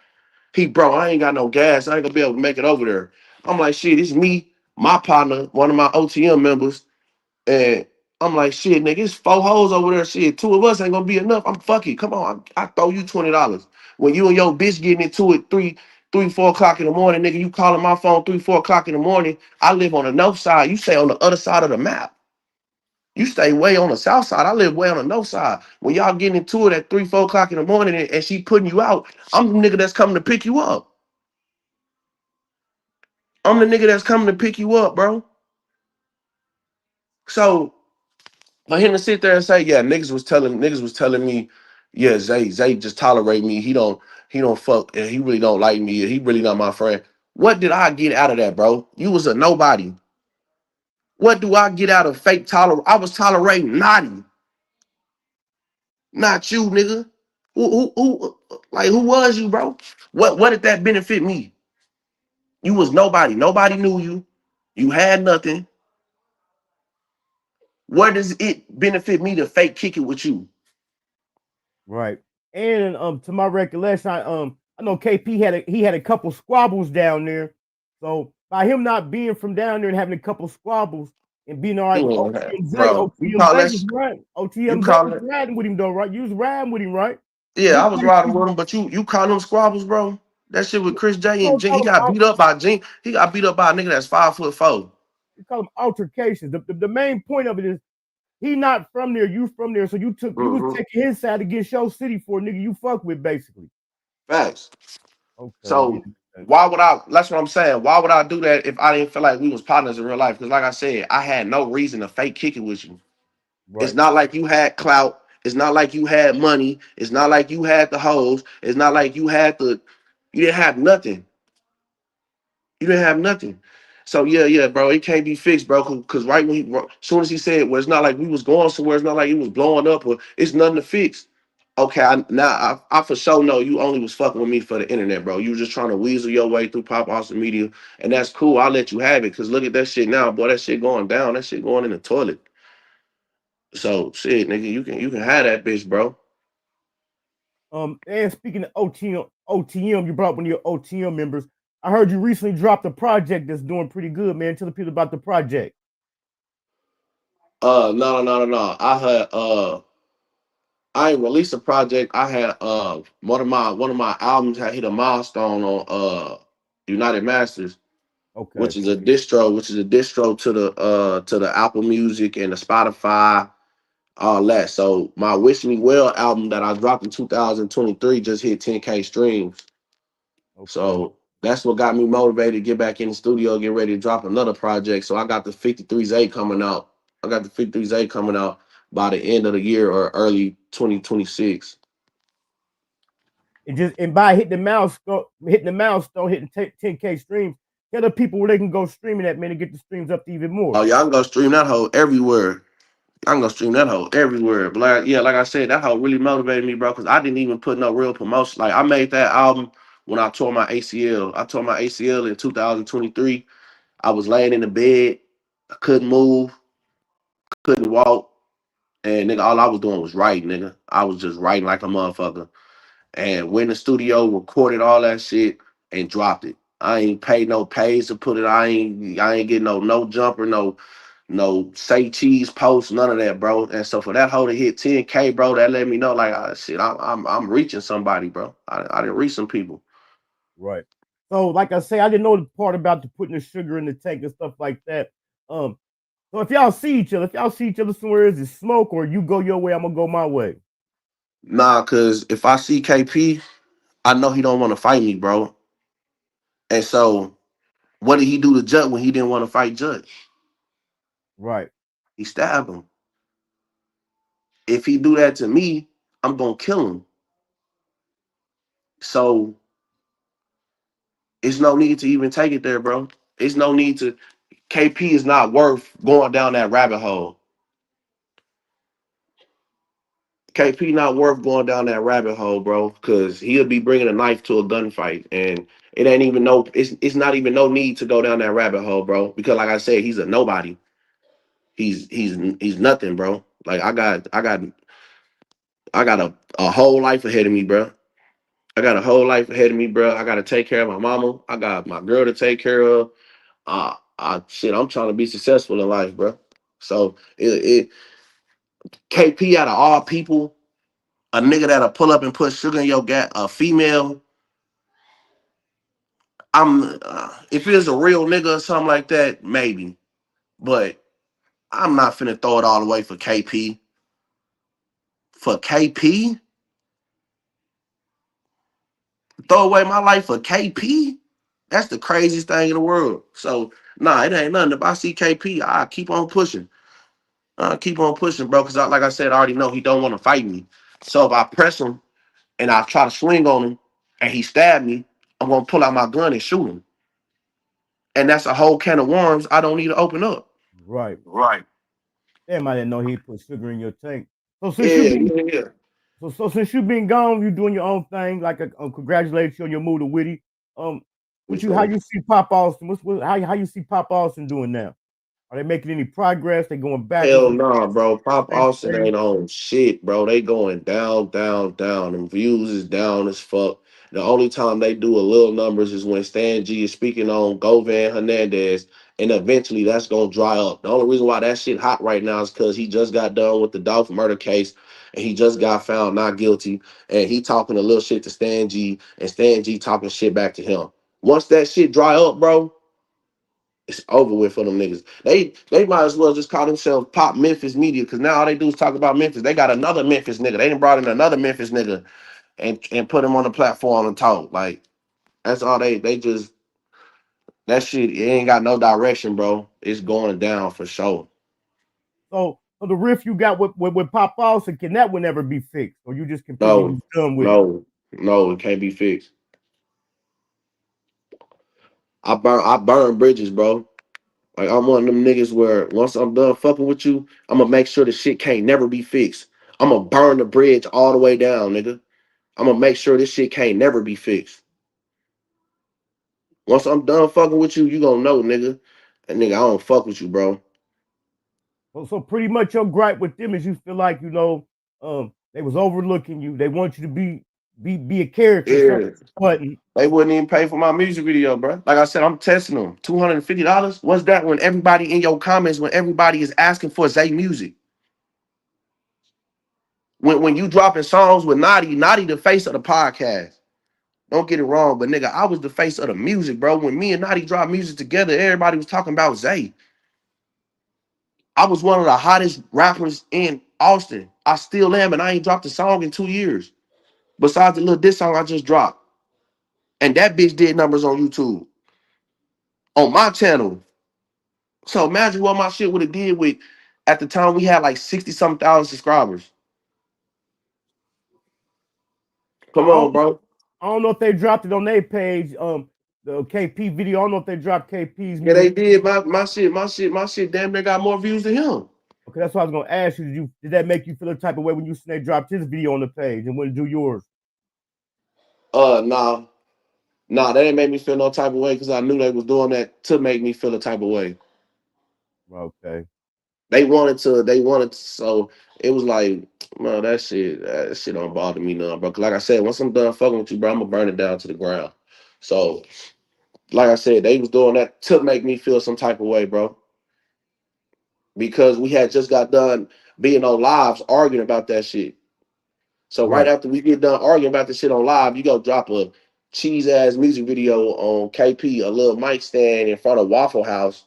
Bro, I ain't got no gas. I ain't gonna be able to make it over there. I'm like, shit, it's me, my partner, one of my OTM members, and I'm like, shit, nigga, it's 4 hoes over there. Shit, 2 of us ain't gonna be enough. I'm fuck it. Come on, I throw you $20. When you and your bitch getting into it 3, 4 o'clock in the morning, nigga, you calling my phone 3, 4 o'clock in the morning. I live on the north side. You stay on the other side of the map. You stay way on the south side. I live way on the north side. When y'all getting into it at 3, 4 o'clock in the morning and she putting you out, I'm the nigga that's coming to pick you up. I'm the nigga that's coming to pick you up, bro. So for him to sit there and say, yeah, niggas was telling me, yeah, Zay just tolerate me. He don't fuck and he really don't like me. He really not my friend. What did I get out of that, bro? You was a nobody. What do I get out of fake tolerance? I was tolerating Naughty, not you, nigga. Who was you, bro? What did that benefit me? You was nobody. Nobody knew you. You had nothing. Where does it benefit me to fake kick it with you?
Right. And to my recollection, I know KP had a couple squabbles down there. So by him not being from down there and having a couple squabbles and being all right,
Bro, you call that? You
OTM Zay
call
was
it?
riding with him though, right? You was riding with him, right?
Yeah,
He
I was riding with him, but you call them squabbles, bro? That shit with Chris J and Jing. He got beat up by Jing. He got beat up by a nigga that's 5'4".
we call them altercations. The main point of it is he not from there, you from there, so you was
Mm-hmm.
taking his side against your city for a nigga you fuck with, basically.
Facts.
Okay,
So
yeah.
why would I? That's what I'm saying. Why would I do that if I didn't feel like we was partners in real life? Because like I said, I had no reason to fake kick it with you. It's
Right.
not like you had clout. It's not like you had money. It's not like you had the hoes. It's not like you had the. You didn't have nothing. You didn't have nothing. So yeah, bro, it can't be fixed, bro. Because right when as soon as he said, well, it's not like we was going somewhere. It's not like it was blowing up, or it's nothing to fix. Okay, I for sure know you only was fucking with me for the internet, bro. You was just trying to weasel your way through pop awesome media, and that's cool. I'll let you have it, cause look at that shit now, boy. That shit going down. That shit going in the toilet. So shit, nigga, you can have that bitch, bro.
And speaking of OTM, you brought one of your OTM members. I heard you recently dropped a project that's doing pretty good, man. Tell the people about the project.
No. I ain't released a project. I had one of my albums had hit a milestone on United Masters,
Okay.
which is a distro to the Apple Music and the Spotify, all that. So my Wish Me Well album that I dropped in 2023 just hit 10K streams.
Okay.
So that's what got me motivated to get back in the studio, get ready to drop another project. So I got the 53 Zay coming out. I got the 53 Zay coming out by the end of the year or early 2026.
And by hitting the milestone, hitting 10K streams, tell the people where they can go streaming that, man, to get the streams up to even more.
Oh, y'all can go stream that hoe everywhere. I'm gonna stream that hoe everywhere. But like I said, that hoe really motivated me, bro, because I didn't even put no real promotion. Like I made that album when I tore my ACL. I tore my ACL in 2023. I was laying in the bed, I couldn't move, couldn't walk, and nigga, all I was doing was writing, nigga. I was just writing like a motherfucker. And went in the studio, recorded all that shit, and dropped it. I ain't paid no pays to put it. I ain't getting no jumper, no say cheese post, none of that, bro. And so for that hoe to hit 10K, bro, that let me know like shit, I'm reaching somebody, bro. I didn't reach some people.
Right. So, like I say, I didn't know the part about the putting the sugar in the tank and stuff like that. So if y'all see each other somewhere, is it smoke or you go your way, I'm gonna go my way?
Nah, cause if I see KP, I know he don't want to fight me, bro. And so what did he do to Judge when he didn't want to fight Judge?
Right.
He stabbed him. If he do that to me, I'm gonna kill him. So it's no need to even take it there, bro. It's no need to. KP is not worth going down that rabbit hole. KP not worth going down that rabbit hole, bro, because he'll be bringing a knife to a gunfight, and it ain't even no. It's not even no need to go down that rabbit hole, bro. Because like I said, he's a nobody. He's nothing, bro. Like I got a whole life ahead of me, bro. I got a whole life ahead of me, bro. I got to take care of my mama. I got my girl to take care of. Shit, I'm trying to be successful in life, bro. So KP out of all people, a nigga that'll pull up and put sugar in your gas, a female. If it was a real nigga or something like that, maybe. But I'm not finna throw it all away for KP. For KP, throw away my life for KP. That's the craziest thing in the world. So nah, it ain't nothing. If I see KP, I keep on pushing. I keep on pushing, bro. Because like I said, I already know he don't want to fight me. So if I press him and I try to swing on him and he stab me, I'm gonna pull out my gun and shoot him. And that's a whole can of worms I don't need to open up.
Right.
Right.
Damn, I didn't know he put sugar in your tank. So since
Yeah,
you been
yeah, yeah.
so since you been gone, you doing your own thing. Like, congratulations on your move to Witty. What
What's
you how
up?
you see Pop Austin? How you see Pop Austin doing now? Are they making any progress? They going backwards?
Hell nah, bro. Pop
Same,
Austin
same?
ain't on shit, bro. They going down, down, down. And views is down as fuck. The only time they do a little numbers is when Stan G is speaking on Govan Hernandez, and eventually that's gonna dry up. The only reason why that shit hot right now is because he just got done with the Dolph murder case, and he just got found not guilty, and he talking a little shit to Stan G, and Stan G talking shit back to him. Once that shit dry up, bro, it's over with for them niggas. They might as well just call themselves Pop Memphis Media, because now all they do is talk about Memphis. They got another Memphis nigga. They done brought in another Memphis nigga and put him on the platform and talk. Like that's all they just that shit. It ain't got no direction, bro. It's going down for sure.
So the riff you got with Pop Austin, can that one ever be fixed, or you just completely
No,
done with it?
no, it can't be fixed. I burn bridges, bro. Like I'm one of them niggas where once I'm done fucking with you, I'm gonna make sure the shit can't never be fixed. I'm gonna burn the bridge all the way down, nigga. I'm gonna make sure this shit can't never be fixed. Once I'm done fucking with you, you gonna know, nigga. And nigga, I don't fuck with you, bro.
So pretty much your gripe with them is you feel like, they was overlooking you. They want you to be a character,
Yeah.
something button.
They wouldn't even pay for my music video, bro. Like I said, I'm testing them. $250. What's that when everybody in your comments, when everybody is asking for Zay music? When you dropping songs with Naughty the face of the podcast. Don't get it wrong, but nigga, I was the face of the music, bro. When me and Naughty dropped music together, everybody was talking about Zay. I was one of the hottest rappers in Austin. I still am, and I ain't dropped a song in 2 years. Besides the little diss song I just dropped. And that bitch did numbers on YouTube. On my channel. So imagine what my shit would have did with, at the time we had like 60-something thousand subscribers. Come
I
on, bro.
don't know if they dropped it on their page. The KP video. I don't know if they dropped KP's
Yeah, they
music.
did. My shit damn near got more views than him.
Okay, that's what I was gonna ask you. Did that make you feel a type of way when you seen they dropped his video on the page and wouldn't do yours?
Nah. Nah, that ain't made me feel no type of way because I knew they was doing that to make me feel a type of way.
Okay.
They wanted to, so it was like, man, that shit don't bother me none, bro. 'Cause like I said, once I'm done fucking with you, bro, I'm gonna burn it down to the ground. So, like I said, they was doing that to make me feel some type of way, bro. Because we had just got done being on lives arguing about that shit. So right
Right.
after we get done arguing about the shit on live, you go drop a cheese ass music video on KP, a little mic stand in front of Waffle House.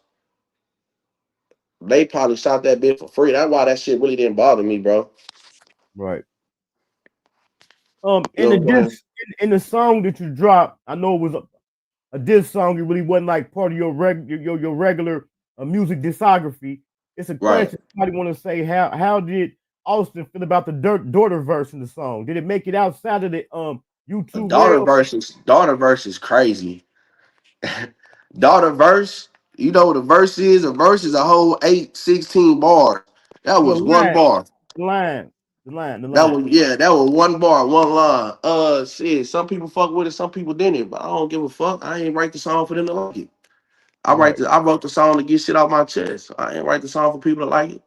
They probably shot that bit for free. That's why that shit really didn't bother me, bro.
Right.
You
In the
know what I'm saying?
diss, in the song that you dropped, I know it was a diss song. It really wasn't like part of your regular music discography. It's a
Right.
question. Somebody want to say how did Austin feel about the daughter verse in the song? Did it make it outside of the YouTube rail?
Daughter verse is crazy. Daughter verse, you know what a verse is? A verse is a whole 8, 16 bars. That
The
was one
line,
bar.
the
That
line.
was yeah, that was one bar, one line. Shit. Some people fuck with it, some people didn't, but I don't give a fuck. I ain't write the song for them to like it.
Right.
I wrote the song to get shit off my chest. I ain't write the song for people to like it.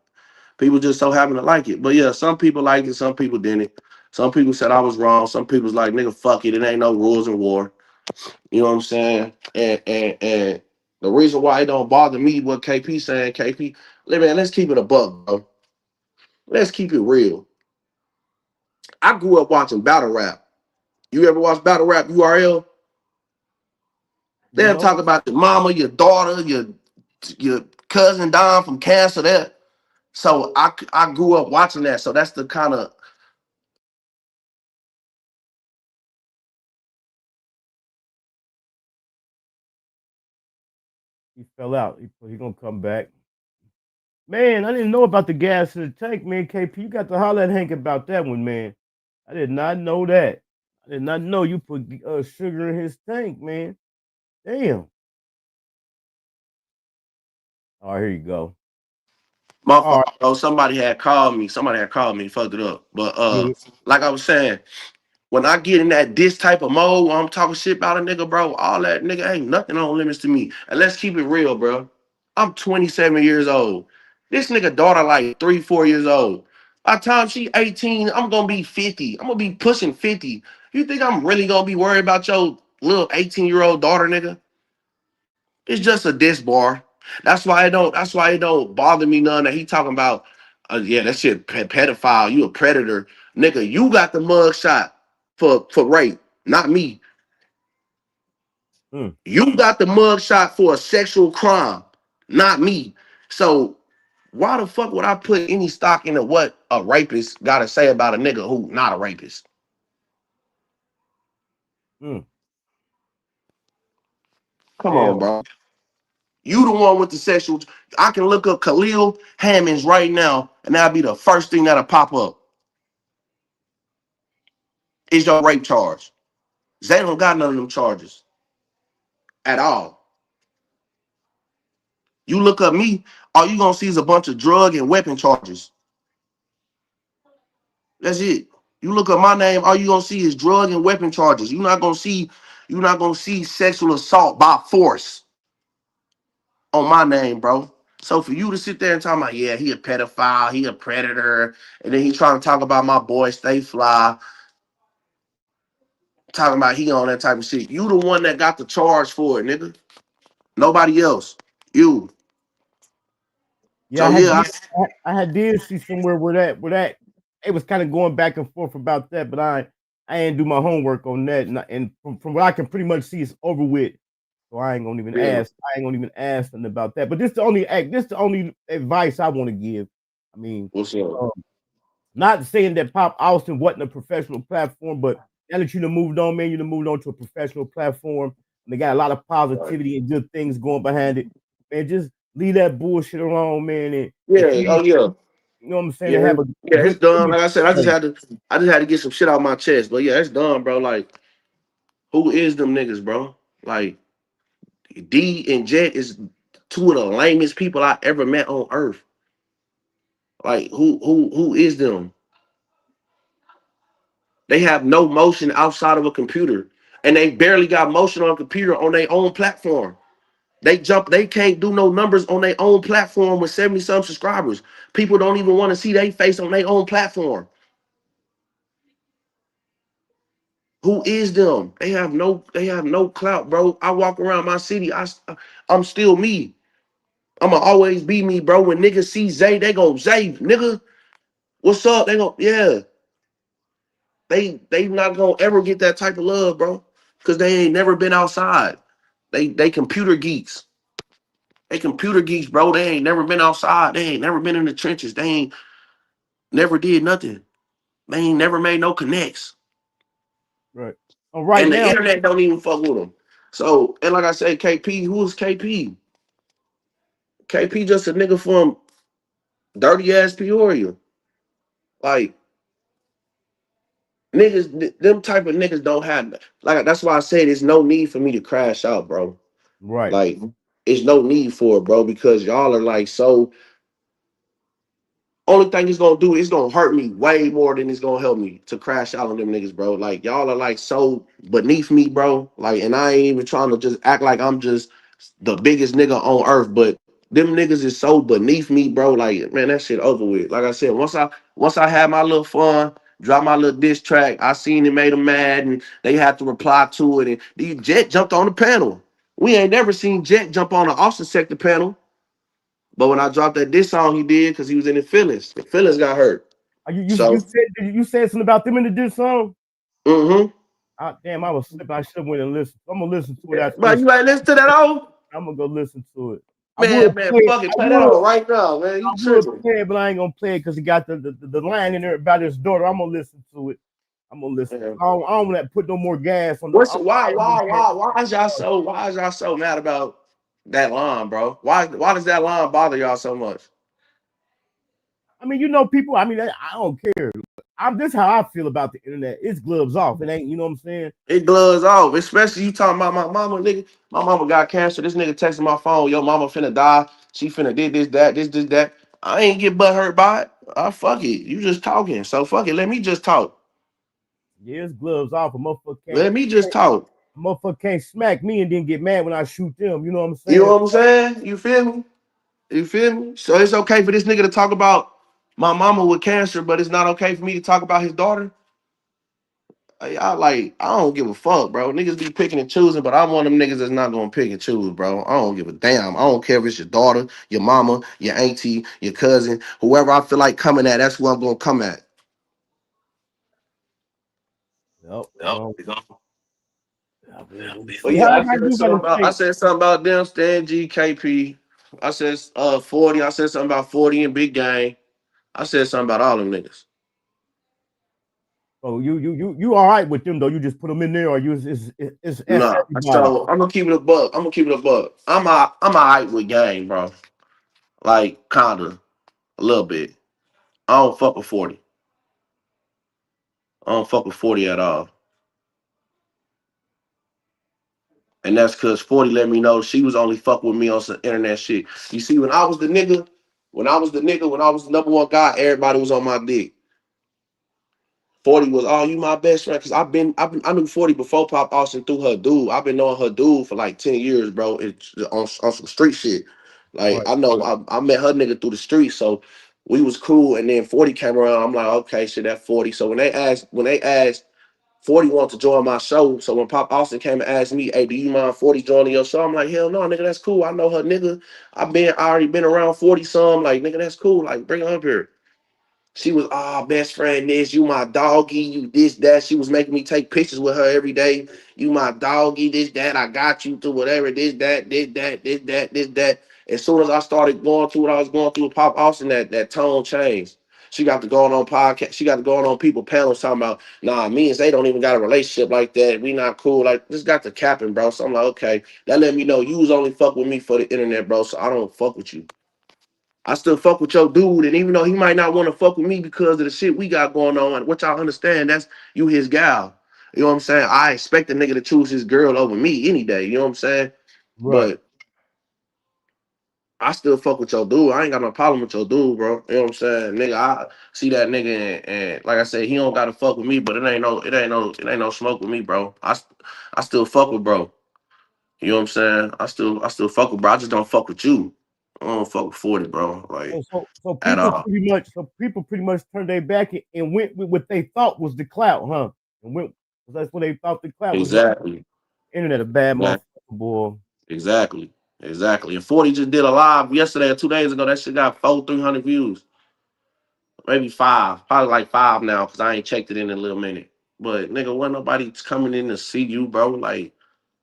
People just so happen to like it. But yeah, some people liked it, some people didn't. Some people said I was wrong. Some people was like, nigga, fuck it. It ain't no rules in war. You know what I'm saying? And the reason why it don't bother me what KP saying, KP, man, let's keep it a buck, bro. Let's keep it real. I grew up watching battle rap. You ever watch battle rap URL? They'll
No.
talk about your mama, your daughter, your cousin dying from cancer. There. So I grew up watching that. So that's the kind of
He fell out. He gonna come back. Man, I didn't know about the gas in the tank, man. KP, you got to holler at Hank about that one, man. I did not know that. I did not know you put sugar in his tank, man. Damn. All right, here you go.
my
All
fault.
right.
Oh, somebody had called me. Somebody had called me, fucked it up. But
Yeah.
like I was saying, when I get in this type of mode where I'm talking shit about a nigga, bro, all that nigga ain't nothing on limits to me. And let's keep it real, bro. I'm 27 years old. This nigga daughter like 3, 4 years old. By the time she 18, I'm gonna be 50. I'm gonna be pushing 50. You think I'm really gonna be worried about your little 18-year-old daughter, nigga? It's just a diss bar. That's why it don't bother me none that he talking about. Yeah, that shit pedophile. You a predator, nigga. You got the mug shot for rape, not me.
Mm.
You got the mug shot for a sexual crime, not me. So why the fuck would I put any stock into what a rapist got to say about a nigga who not a rapist?
Mm.
Come on,
Hell.
bro. You the one with the sexual. I can look up Khalil Hammonds right now, and that'll be the first thing that'll pop up. Is your rape charge? They don't got none of them charges at all. You look up me, all you gonna see is a bunch of drug and weapon charges. That's it. You look up my name, all you gonna see is drug and weapon charges. You're not gonna see sexual assault by force on my name, bro. So for you to sit there and talk about, yeah, he a pedophile, he a predator, and then he trying to talk about my boy Stay Fly, talking about he on that type of shit. You the one that got the charge for it, nigga. Nobody else. You.
Yeah,
So yeah,
I had did see somewhere where that it was kind of going back and forth about that, but I ain't do my homework on that, and from what I can pretty much see, it's over with. So I ain't gonna even
yeah.
ask. I ain't gonna even ask them about that. But this the only advice I want to give. I mean,
What's up?
um, not saying that Pop Austin wasn't a professional platform, but now that you done moved on, man, you done moved on to a professional platform. And they got a lot of
Right.
positivity and good things going behind it. Man, just leave that bullshit alone, man. And
Yeah,
please,
oh yeah.
you know what I'm saying, and
Yeah,
have a
yeah, it's
good
done.
image.
Like I said, I just had to get some shit out my chest. But yeah, it's done, bro. Like, who is them niggas, bro? Like, D and Jet is two of the lamest people I ever met on earth. Like, who is them? They have no motion outside of a computer. And they barely got motion on a computer on their own platform. They can't do no numbers on their own platform with 70 some subscribers. People don't even want to see their face on their own platform. Who is them? They have no clout, bro. I walk around my city. I'm still me. I'ma always be me, bro. When niggas see Zay, they go, Zay, nigga, what's up? They go, yeah. They not gonna ever get that type of love, bro. Cause they ain't never been outside. They computer geeks. They computer geeks, bro. They ain't never been outside. They ain't never been in the trenches. They ain't never did nothing. They ain't never made no connects.
Right. Right
And the
now,
internet don't even fuck with them. So, and like I said, KP, who is KP? KP just a nigga from dirty ass Peoria. Like niggas, them type of niggas don't have like that's why I say there's no need for me to crash out, bro.
right.
Like, it's no need for it, bro, because y'all are like so. Only thing it's gonna do is gonna hurt me way more than it's gonna help me to crash out on them niggas, bro. Like y'all are like so beneath me, bro. Like, and I ain't even trying to just act like I'm just the biggest nigga on earth, but them niggas is so beneath me, bro. Like, man, that shit over with. Like I said, once I had my little fun, dropped my little diss track, I seen it made them mad, and they had to reply to it. And these Jet jumped on the panel. We ain't never seen Jet jump on the Austin sector panel. But when I dropped that diss song, he did because he was in the feelings. The feelings got hurt.
You
So,
said something about them in the diss song.
mm-hmm.
Damn, I was slipping. I should have went and listened. I'm gonna listen to it after
But
this.
you ain't listen to that old?
I'm gonna go listen to it. I would
Man,
play it.
fuck it. Play that on right now, man.
I
You
would
tripping.
play it, but I ain't gonna play it because he got the line in there about his daughter. I'm gonna listen to it. I'm gonna listen.
Man.
I don't want to put no more gas on the.
What's why is y'all so mad about that line, bro? Why does that line bother y'all so much?
I mean, you know, people. I mean, I don't care. This is how I feel about the internet. It's gloves off. It ain't. You know what I'm saying?
It glows off, especially you talking about my mama, nigga. My mama got cancer. This nigga texting my phone. Your mama finna die. She finna did this, that, this, that. I ain't get butt hurt by it. Fuck it. You just talking. So fuck it. Let me just talk.
Yeah, it's gloves off.
Let me just talk.
A motherfucker can't smack me and then get mad when I shoot them. You know what I'm
You
saying?
know what I'm saying? You feel me? You feel me? So it's okay for this nigga to talk about my mama with cancer, but it's not okay for me to talk about his daughter. I don't give a fuck, bro. Niggas be picking and choosing, but I'm one of them niggas that's not gonna pick and choose, bro. I don't give a damn. I don't care if it's your daughter, your mama, your auntie, your cousin, whoever I feel like coming at, that's who I'm gonna come at.
Yep.
But
See
yeah,
how I do gotta
I
say.
said something about them, Stan G, KP. I said 40. I said something about 40 and Big Gang. I said something about all them niggas.
Oh, you all right with them though? You just put them in there, or it's
Nah,
everybody.
so I'm gonna keep it a buck. I'm a hype with gang, bro. Like kinda a little bit. I don't fuck with 40. I don't fuck with 40 at all. And that's cause 40 let me know she was only fucking with me on some internet shit. You see, when I was the number one guy, everybody was on my dick. 40 was, oh, you my best friend. Cause I knew 40 before Pop Austin through her dude. I've been knowing her dude for like 10 years, bro. It's on some street shit. Like
Right.
I know I met her nigga through the street, so we was cool. And then 40 came around. I'm like, okay, shit, that 40. So when they asked 40 wanted to join my show. So when Pop Austin came and asked me, hey, do you mind 40 joining your show? I'm like, hell no, nigga, that's cool. I know her nigga. I already been around 40 some. Like, nigga, that's cool. Like, bring her up here. She was, best friend this, you my doggy, you this, that. She was making me take pictures with her every day. You my doggy, this, that, I got you to whatever, this, that, this, that, this, that, this, that. As soon as I started going through what I was going through with Pop Austin, that tone changed. She got to going on podcast, she got to going on people panels talking about, nah, me and Zay don't even got a relationship like that. We not cool. Like, this got the capping, bro. So I'm like, okay, that let me know you was only fuck with me for the internet, bro. So I don't fuck with you. I still fuck with your dude, and even though he might not want to fuck with me because of the shit we got going on, which I understand, that's you his gal. You know what I'm saying? I expect a nigga to choose his girl over me any day. You know what I'm saying?
Right.
But I still fuck with your dude. I ain't got no problem with your dude, bro. You know what I'm saying? Nigga, I see that nigga and like I said, he don't gotta fuck with me, but it ain't no smoke with me, bro. I still fuck with bro. You know what I'm saying? I still fuck with bro. I just don't fuck with you. I don't fuck with 40, bro. Like
So
at all.
people pretty much turned their back and went with what they thought was the clout, huh? And went that's what they thought the clout was.
Exactly.
Internet a bad
Exactly.
motherfucker, boy.
Exactly. Exactly. And 40 just did a live yesterday or 2 days ago. That shit got 300 views. Maybe five. Probably like five now, because I ain't checked it in a little minute. But nigga, wasn't nobody coming in to see you, bro. Like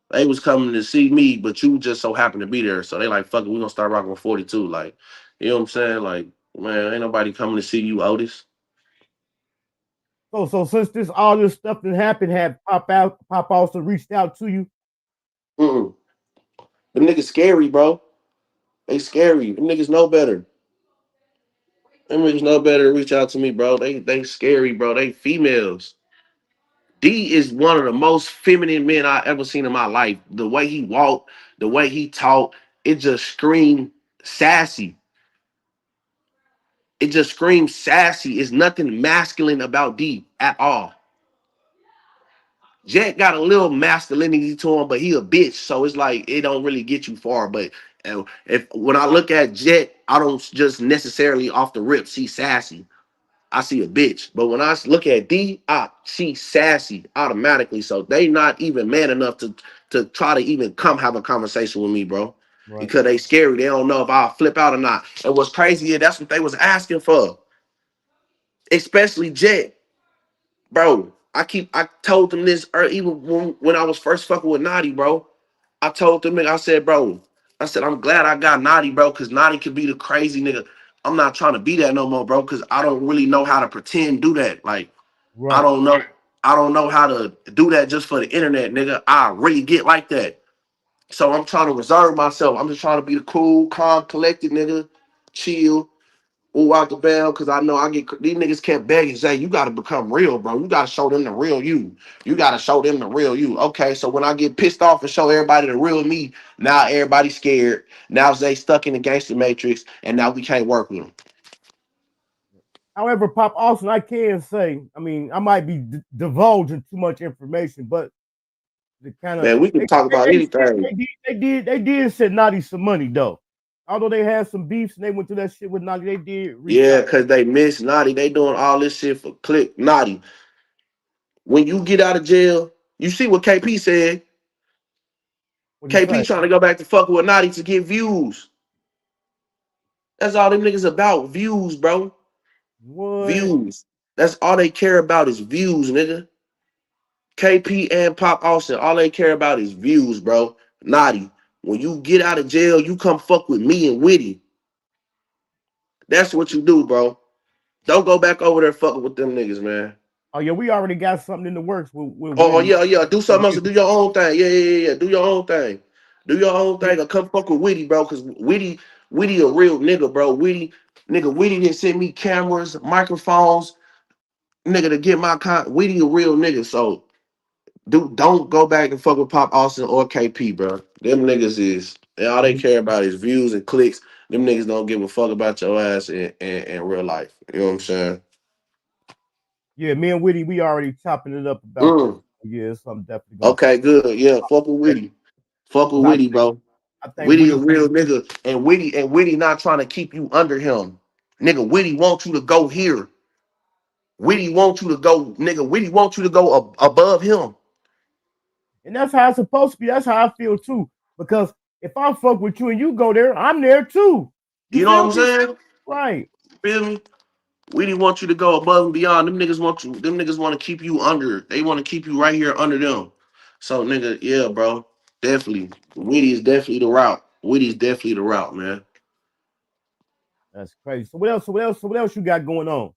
they was coming to see me, but you just so happened to be there. So they like, fuck it, we gonna start rocking with 42. Like, you know what I'm saying? Like, man, ain't nobody coming to see you, Otis.
So since all this stuff that happened, had Pop also reached out to you.
Mm-mm. Them niggas scary, bro. They scary. Them niggas know better. Them niggas know better to reach out to me, bro. They scary, bro. They females. D is one of the most feminine men I ever seen in my life. The way he walked, the way he talked, it just screamed sassy. It just screams sassy. It's nothing masculine about D at all. Jet got a little masculinity to him, but he a bitch, so it's like it don't really get you far. But if when I look at Jet, I don't just necessarily off the rip see sassy. I see a bitch. But when I look at D, I see sassy automatically. So they not even man enough to try to even come have a conversation with me, bro.
Right.
Because they scary. They don't know if I'll flip out or not. And what's crazy is that's what they was asking for. Especially Jet. Bro, I told them this even when I was first fucking with Naughty, bro. I told them, I said, bro, I said, I'm glad I got Naughty, bro, because Naughty could be the crazy nigga. I'm not trying to be that no more, bro, because I don't really know how to pretend do that. Like, I
Right.
don't know. I don't know how to do that just for the internet, nigga. I really get like that. So I'm trying to reserve myself. I'm just trying to be the cool, calm, collected nigga, chill, move out the bell, because I know these niggas kept begging, say, you got to become real, bro. You got to show them the real you. You got to show them the real you. Okay, so when I get pissed off and show everybody the real me, now everybody's scared. Now they stuck in the gangster matrix, and now we can't work with them.
However, Pop Austin, I can say, I mean, I might be divulging too much information, but the kind of
Man, we can talk about anything.
they did send Naughty some money though. Although they had some beefs and they went through that shit with Naughty, they did reach
Yeah,
out.
because they miss Naughty. They doing all this shit for click. Naughty. When you get out of jail, you see what KP said.
What do you
KP
say?
trying to go back to fuck with Naughty to get views. That's all them niggas about. Views, bro.
What?
Views. That's all they care about is views, nigga. KP and Pop Austin, all they care about is views, bro. Naughty. When you get out of jail, you come fuck with me and Witty. That's what you do, bro. Don't go back over there fucking with them niggas, man.
Oh yeah, we already got something in the works with
Oh
Witty.
yeah, yeah. Do something else. Do your own thing. Yeah. Do your own thing. Do your own thing. Or come fuck with Witty, bro. Cause Witty a real nigga, bro. Witty didn't send me cameras, microphones, nigga, to get my Witty a real nigga. So don't go back and fuck with Pop Austin or KP, bro. Them niggas all they care about is views and clicks. Them niggas don't give a fuck about your ass in real life. You know what I'm saying?
Yeah, me and Whitty, we already chopping it up about that. Yeah, so I'm definitely gonna
Okay, good. Yeah, fuck with Whitty. Fuck with Whitty, bro.
I think
Whitty a
Whitty,
real nigga, and Whitty not trying to keep you under him. Nigga, Whitty wants you to go here. Whitty wants you to go, nigga. Whitty wants you to go above him.
and that's how it's supposed to be. That's how I feel too. Because if I fuck with you and you go there, I'm there too. You
You know what
feel
I'm
me?
saying?
Right.
Feel me? Whitty wants you to go above and beyond. Them niggas want you. Them niggas want to keep you under. They want to keep you right here under them. So, nigga, yeah, bro, definitely. Whitty is definitely the route. Whitty's definitely the route, man.
That's crazy. So what else? So what else you got going on?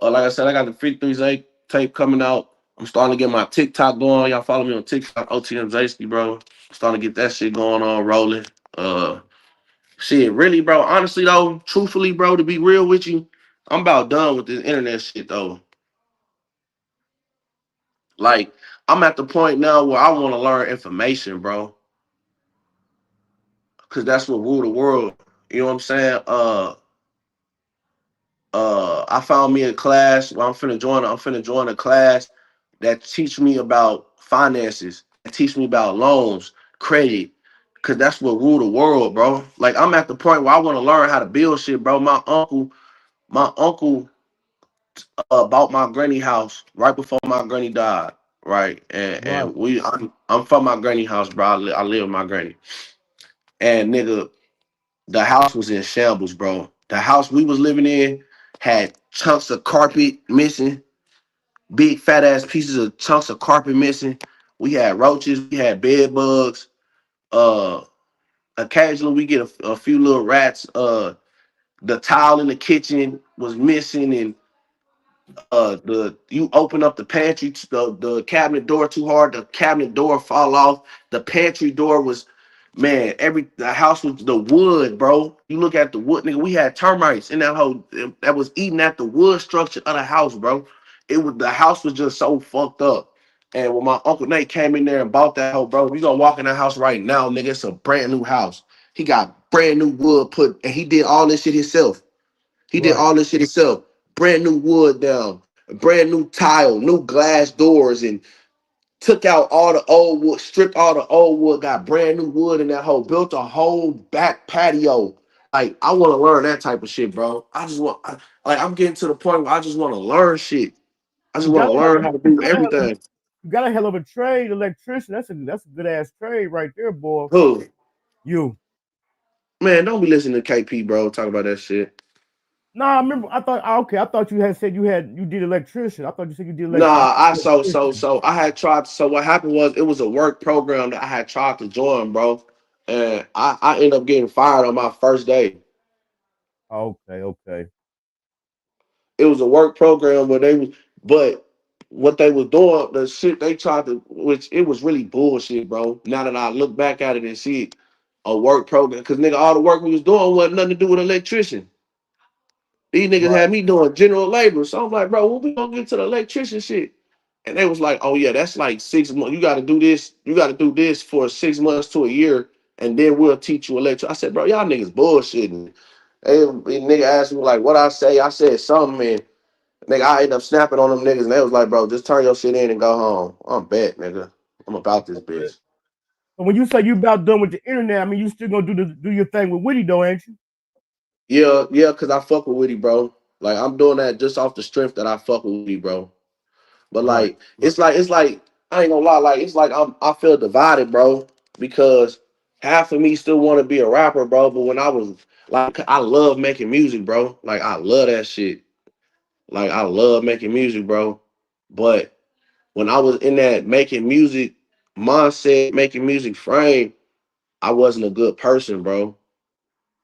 Like I said, I got the 53 Zay tape coming out. I'm starting to get my TikTok going. Y'all follow me on TikTok, OTM Zay, bro. I'm starting to get that shit going on, rolling. Shit, really, bro. Honestly, though, truthfully, bro, to be real with you, I'm about done with this internet shit, though. Like, I'm at the point now where I want to learn information, bro. Cause that's what rule the world. You know what I'm saying? I found me a class. Well, I'm finna join a class that teach me about finances, that teach me about loans, credit, cause that's what rule the world, bro. Like I'm at the point where I want to learn how to build shit, bro. My uncle bought my granny house right before my granny died, right? And
Right.
I'm from my granny house, bro. I live with my granny, and nigga, the house was in shambles, bro. The house we was living in had chunks of carpet missing, big fat ass pieces of chunks of carpet missing. We had roaches, we had bed bugs. Uh, occasionally we get a few little rats. The tile in the kitchen was missing, and the you open up the pantry, the cabinet door too hard, the cabinet door fall off. The pantry door was, man, the house was the wood, bro. You look at the wood, nigga. We had termites in that whole that was eating at the wood structure of the house, bro. The house was just so fucked up. And when my uncle Nate came in there and bought that house, bro, we gonna walk in that house right now, nigga. It's a brand new house. He got brand new wood put, and he did all this shit himself. He did
Right.
all this shit himself. Brand new wood down, brand new tile, new glass doors, and took out all the old wood, stripped all the old wood, got brand new wood in that hole, built a whole back patio. Like, I want to learn that type of shit, bro. I'm getting to the point where I just want to learn shit. I just
You
want
got
to learn how to do everything.
you got a hell of a trade, electrician. That's a good ass trade right there, boy.
Who?
You.
Man, don't be listening to KP, bro. Talk about that shit.
Nah, I remember. I thought okay. I thought you had said you did electrician. I thought you said you did
Nah,
electrician.
I had tried. So what happened was it was a work program that I had tried to join, bro, and I ended up getting fired on my first day.
Okay, okay.
It was a work program where but what they was doing, the shit they tried to, which it was really bullshit, bro. Now that I look back at it and see it, a work program, because nigga, all the work we was doing wasn't nothing to do with electrician. These niggas
Right.
had me doing general labor. So I'm like, bro, when we gonna get to the electrician shit? And they was like, oh yeah, that's like 6 months. You gotta do this, for 6 months to a year, and then we'll teach you electric. I said, bro, y'all niggas bullshitting. Nigga asked me like what I say. I said something, and nigga, I ended up snapping on them niggas, and they was like, bro, just turn your shit in and go home. I'm bet, nigga. I'm about this
Okay.
bitch.
So when you say you about done with the internet, I mean you still gonna do your thing with Whitty though, ain't you?
Yeah, cause I fuck with Witty, bro. Like I'm doing that just off the strength that I fuck with Witty, bro. But
Right.
like, it's like I ain't gonna lie, like it's like I feel divided, bro, because half of me still want to be a rapper, bro. But when I was like, I love making music, bro. Like I love that shit. Like I love making music, bro. But when I was in that making music mindset, making music frame, I wasn't a good person, bro.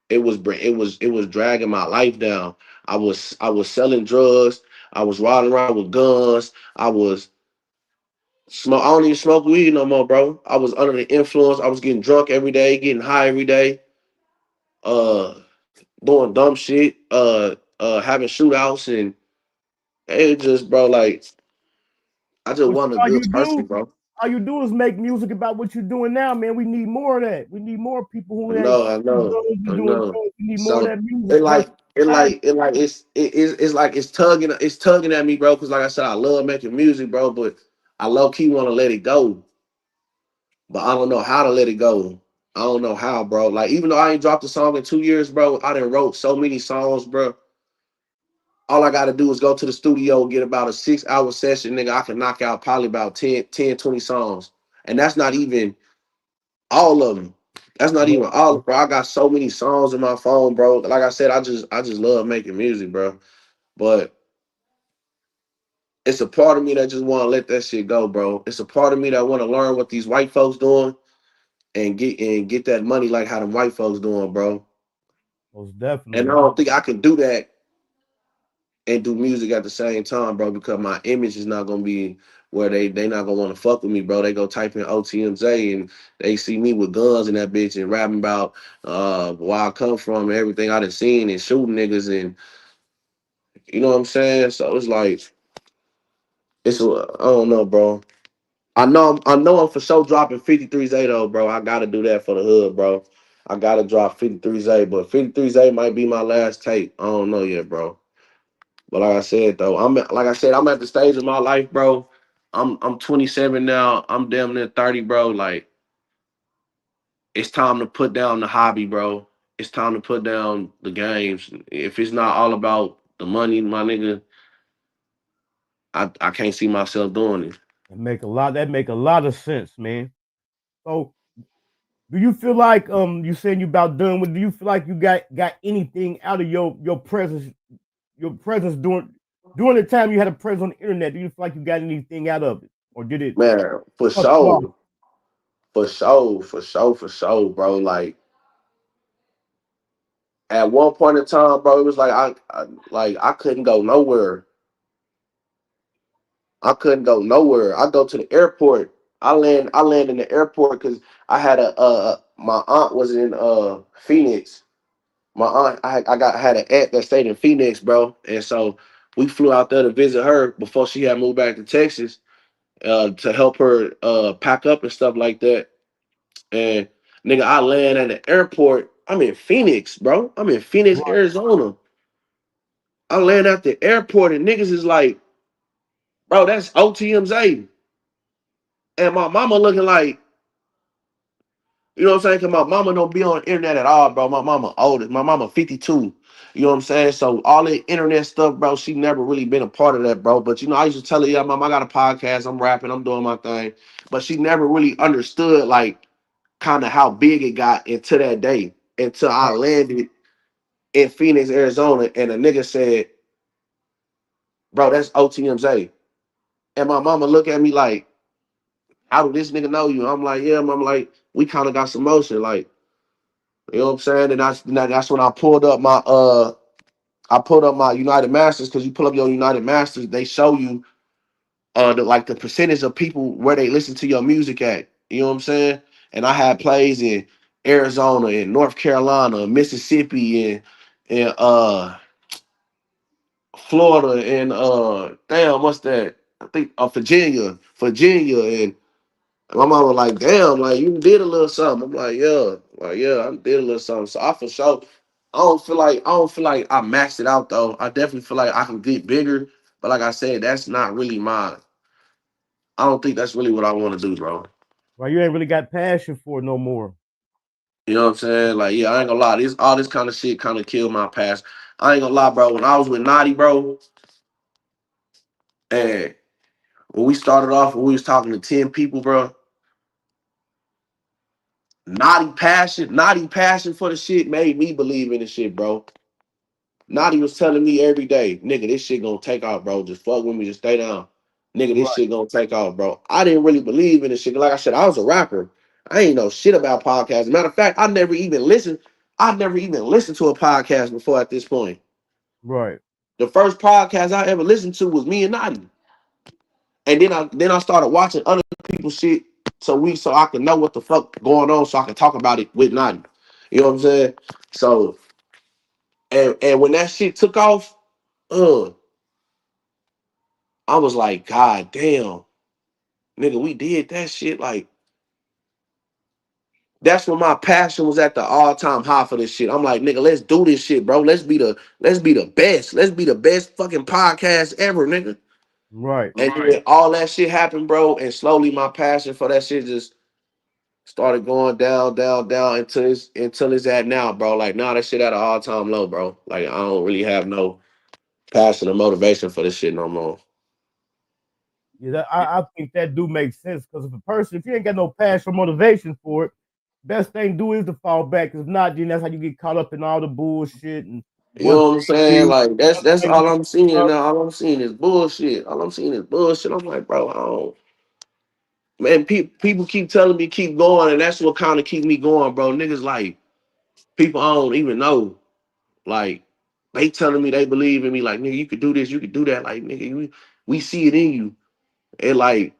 It was dragging my life down. I was selling drugs. I was riding around with guns. I was smoke. I don't even smoke weed no more, bro. I was under the influence. I was getting drunk every day, getting high every day, uh, doing dumb shit, having shootouts, and it just, bro, like I just
Which
wasn't a
all
good
you
person,
do,
bro.
all you do is make music about what you're doing now, man. We need more of that. We need more people
I
who ain't
know, I
shooting
know,
guns
I
and doing
know.
drugs. We need more of
So
that music
it like
versus
It's like it's tugging at me, bro. Cause like I said, I love making music, bro. But I low key want to let it go, but I don't know how to let it go. I don't know how, bro. Like even though I ain't dropped a song in 2 years, bro, I done wrote so many songs, bro. All I got to do is go to the studio, get about a 6 hour session, nigga. I can knock out probably about 20 songs, and that's not even all of them. That's not even all, bro. I got so many songs in my phone, bro. Like I said, I just love making music, bro. But it's a part of me that just want to let that shit go, bro. It's a part of me that want to learn what these white folks doing and get that money like how them white folks doing, bro.
Most
And I
definitely.
don't think I can do that and do music at the same time, bro, because my image is not gonna be where they not gonna want to fuck with me, bro. They go type in OTM Zay and they see me with guns and that bitch and rapping about where I come from and everything I done seen and shooting niggas and you know what I'm saying? So it's like I don't know, bro. I know I'm for sure dropping 53 Zay though, bro. I gotta do that for the hood, bro. I gotta drop 53 Zay, but 53 Zay might be my last tape. I don't know yet, bro. But like I said though, I'm at the stage of my life, bro. I'm 27 now. I'm damn near 30, bro. Like it's time to put down the hobby, bro. It's time to put down the games. If it's not all about the money, my nigga, I can't see myself doing it.
That make a lot of sense, man. So do you feel like you saying you about done with, do you feel like you got anything out of your presence during the time you had a presence on the internet? Do you feel like you got anything out of it? Or did it
Man, for
cut you off?
sure. For sure, bro. Like at one point in time, bro, it was like I couldn't go nowhere. I couldn't go nowhere. I go to the airport. I land in the airport because I had a my aunt was in Phoenix. My aunt I had an aunt that stayed in Phoenix, bro. And so we flew out there to visit her before she had moved back to Texas to help her pack up and stuff like that. And nigga, I land at the airport. I'm in Phoenix, bro. I'm in Phoenix,
Right,
Arizona. I land at the airport and niggas is like, bro, that's OTM Zay. And my mama looking like, you know what I'm saying? Cause my mama don't be on the internet at all, bro. My mama oldest. My mama 52. You know what I'm saying? So all the internet stuff, bro, she never really been a part of that, bro. But you know, I used to tell her, yeah, mom, I got a podcast, I'm rapping, I'm doing my thing. But she never really understood like kind of how big it got into that day until I
right.
landed in Phoenix, Arizona, and a nigga said, bro, that's OTM Zay. And my mama looked at me like, how do this nigga know you? I'm like, yeah, mom, like, we kind of got some motion, like, you know what I'm saying? And that's when I pulled up my United Masters because you pull up your United Masters, they show you the percentage of people where they listen to your music at. You know what I'm saying? And I had plays in Arizona and North Carolina, Mississippi, and Florida and damn, what's that? I think Virginia, and my mom was like, damn, like you did a little something. I'm like yeah, I did a little something. So I for sure, I don't feel like I maxed it out though. I definitely feel like I can get bigger, but like I said, that's not really my. I don't think that's really what I want to do, bro.
Right, you ain't really got passion for it no more.
You know what I'm saying? Like, yeah, I ain't gonna lie. All this kind of shit kind of killed my past. I ain't gonna lie, bro. When I was with Naughty, bro, and when we started off, when we was talking to 10 people, bro, naughty passion for the shit made me believe in the shit, bro. Naughty was telling me every day, nigga, this shit gonna take off, bro. Just fuck with me, just stay down. Nigga, this
Right,
shit gonna take off, bro. I didn't really believe in this shit. Like I said, I was a rapper. I ain't know shit about podcasts. Matter of fact, I never even listened to a podcast before at this point.
right,
The first podcast I ever listened to was me and Naughty. And then I started watching other people's shit so I could know what the fuck going on so I could talk about it with Naughty. You know what I'm saying? So and when that shit took off, uh, I was like, God damn, nigga, we did that shit. Like that's when my passion was at the all-time high for this shit. I'm like, nigga, let's do this shit, bro. Let's be the best. Let's be the best fucking podcast ever, nigga.
Right.
And then all that shit happened, bro. And slowly my passion for that shit just started going down, down, down until it's at now, bro. Like now that shit at an all-time low, bro. Like I don't really have no passion or motivation for this shit no more.
Yeah, I think that do make sense because if you ain't got no passion or motivation for it, best thing to do is to fall back. If not, then that's how you get caught up in all the bullshit and
You know
one
what I'm saying?
thing.
Like that's all I'm seeing now. All I'm seeing is bullshit. All I'm seeing is bullshit. I'm like, bro, I don't. Man, people keep telling me keep going, and that's what kind of keep me going, bro. Niggas like people I don't even know, like they telling me they believe in me, like nigga, you could do this, you could do that, like nigga, we see it in you, and like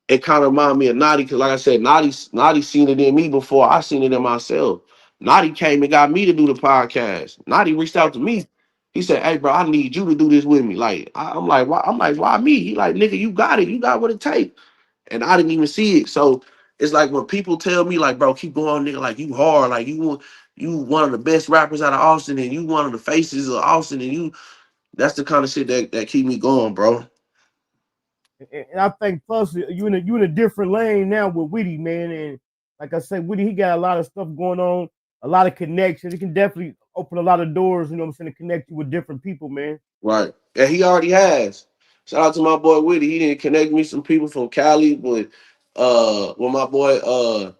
it kind of remind me of Naughty, because like I said, Naughty seen it in me before I seen it in myself. Naughty came and got me to do the podcast. Naughty reached out to me. He said, "Hey, bro, I need you to do this with me." Like I'm like, why? I'm like, why me? He like, nigga, you got it. You got what it takes. And I didn't even see it. So it's like when people tell me, like, bro, keep going, nigga, like you hard, like you one of the best rappers out of Austin, and you one of the faces of Austin, and that's the kind of shit that keep me going, bro.
And I think plus you in a different lane now with Witty, man. And like I said, Witty, he got a lot of stuff going on, a lot of connections. He can definitely open a lot of doors, you know what I'm saying, to connect you with different people, man.
Right. And he already has. Shout out to my boy Whitty. He didn't connect me some people from Cali with my boy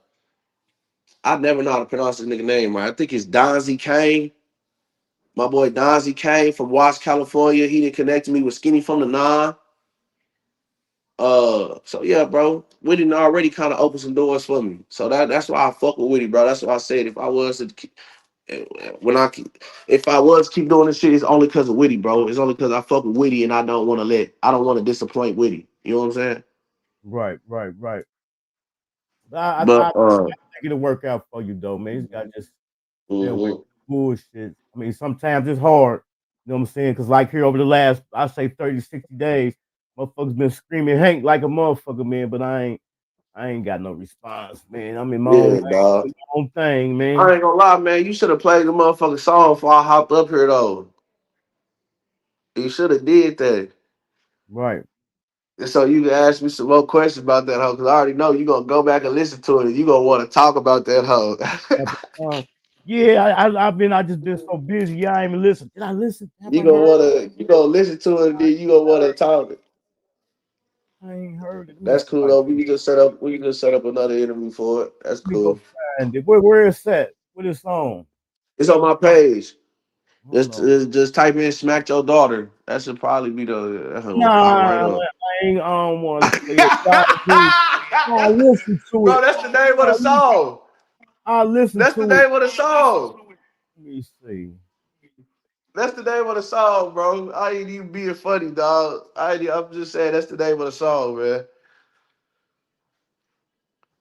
I never know how to pronounce this nigga name right. I think it's Donzie Kane. My boy Donzie Kane from Watts, California. He didn't connect me with Skinny from the Nine. So yeah, bro. Whitty already kind of opened some doors for me. So that's why I fuck with Whitty, bro. That's why I said if I was to if I was keep doing this shit, it's only because of Whitty, bro. It's only because I fuck with Whitty and I don't want to disappoint Whitty. You know what I'm saying?
Right. I
But
think it'll work out for you though, man. You gotta just stay away
mhm.
from bullshit. I mean, sometimes it's hard, you know what I'm saying? Because like here over the last, I say 30, 60 days, motherfuckers been screaming Hank like a motherfucker, man, but I ain't got no response, man. I'm in my own
Yeah,
lane,
dog.
doing my own thing,
I
man.
ain't gonna lie, man. You should have played the motherfucking song before I hopped up here though. You should have did that.
Right.
And so you can ask me some more questions about that hoe, because I already know you're gonna go back and listen to it and you're gonna want to talk about that hoe.
Yeah, I just been so busy. Yeah, I ain't even listen. Did I listen? Have
You
I
gonna
heard?
listen to it and then you gonna wanna talk it.
I ain't heard it. Let me
That's
see if
cool
I
though. We can just set up another interview for it. That's
let me go
cool.
find it. Where is that? What is on?
It's on my page.
Hold
Just
on.
just type in "smack your daughter." That should probably be that
Nah,
will pop right up.
I don't want to play it. I listen to
Bro,
it.
that's the name of the song.
I listen
That's the
to it.
name of the song.
Let me see.
That's the name of the song, bro. I ain't even being funny, dog. I'm just saying that's the name of the song, man.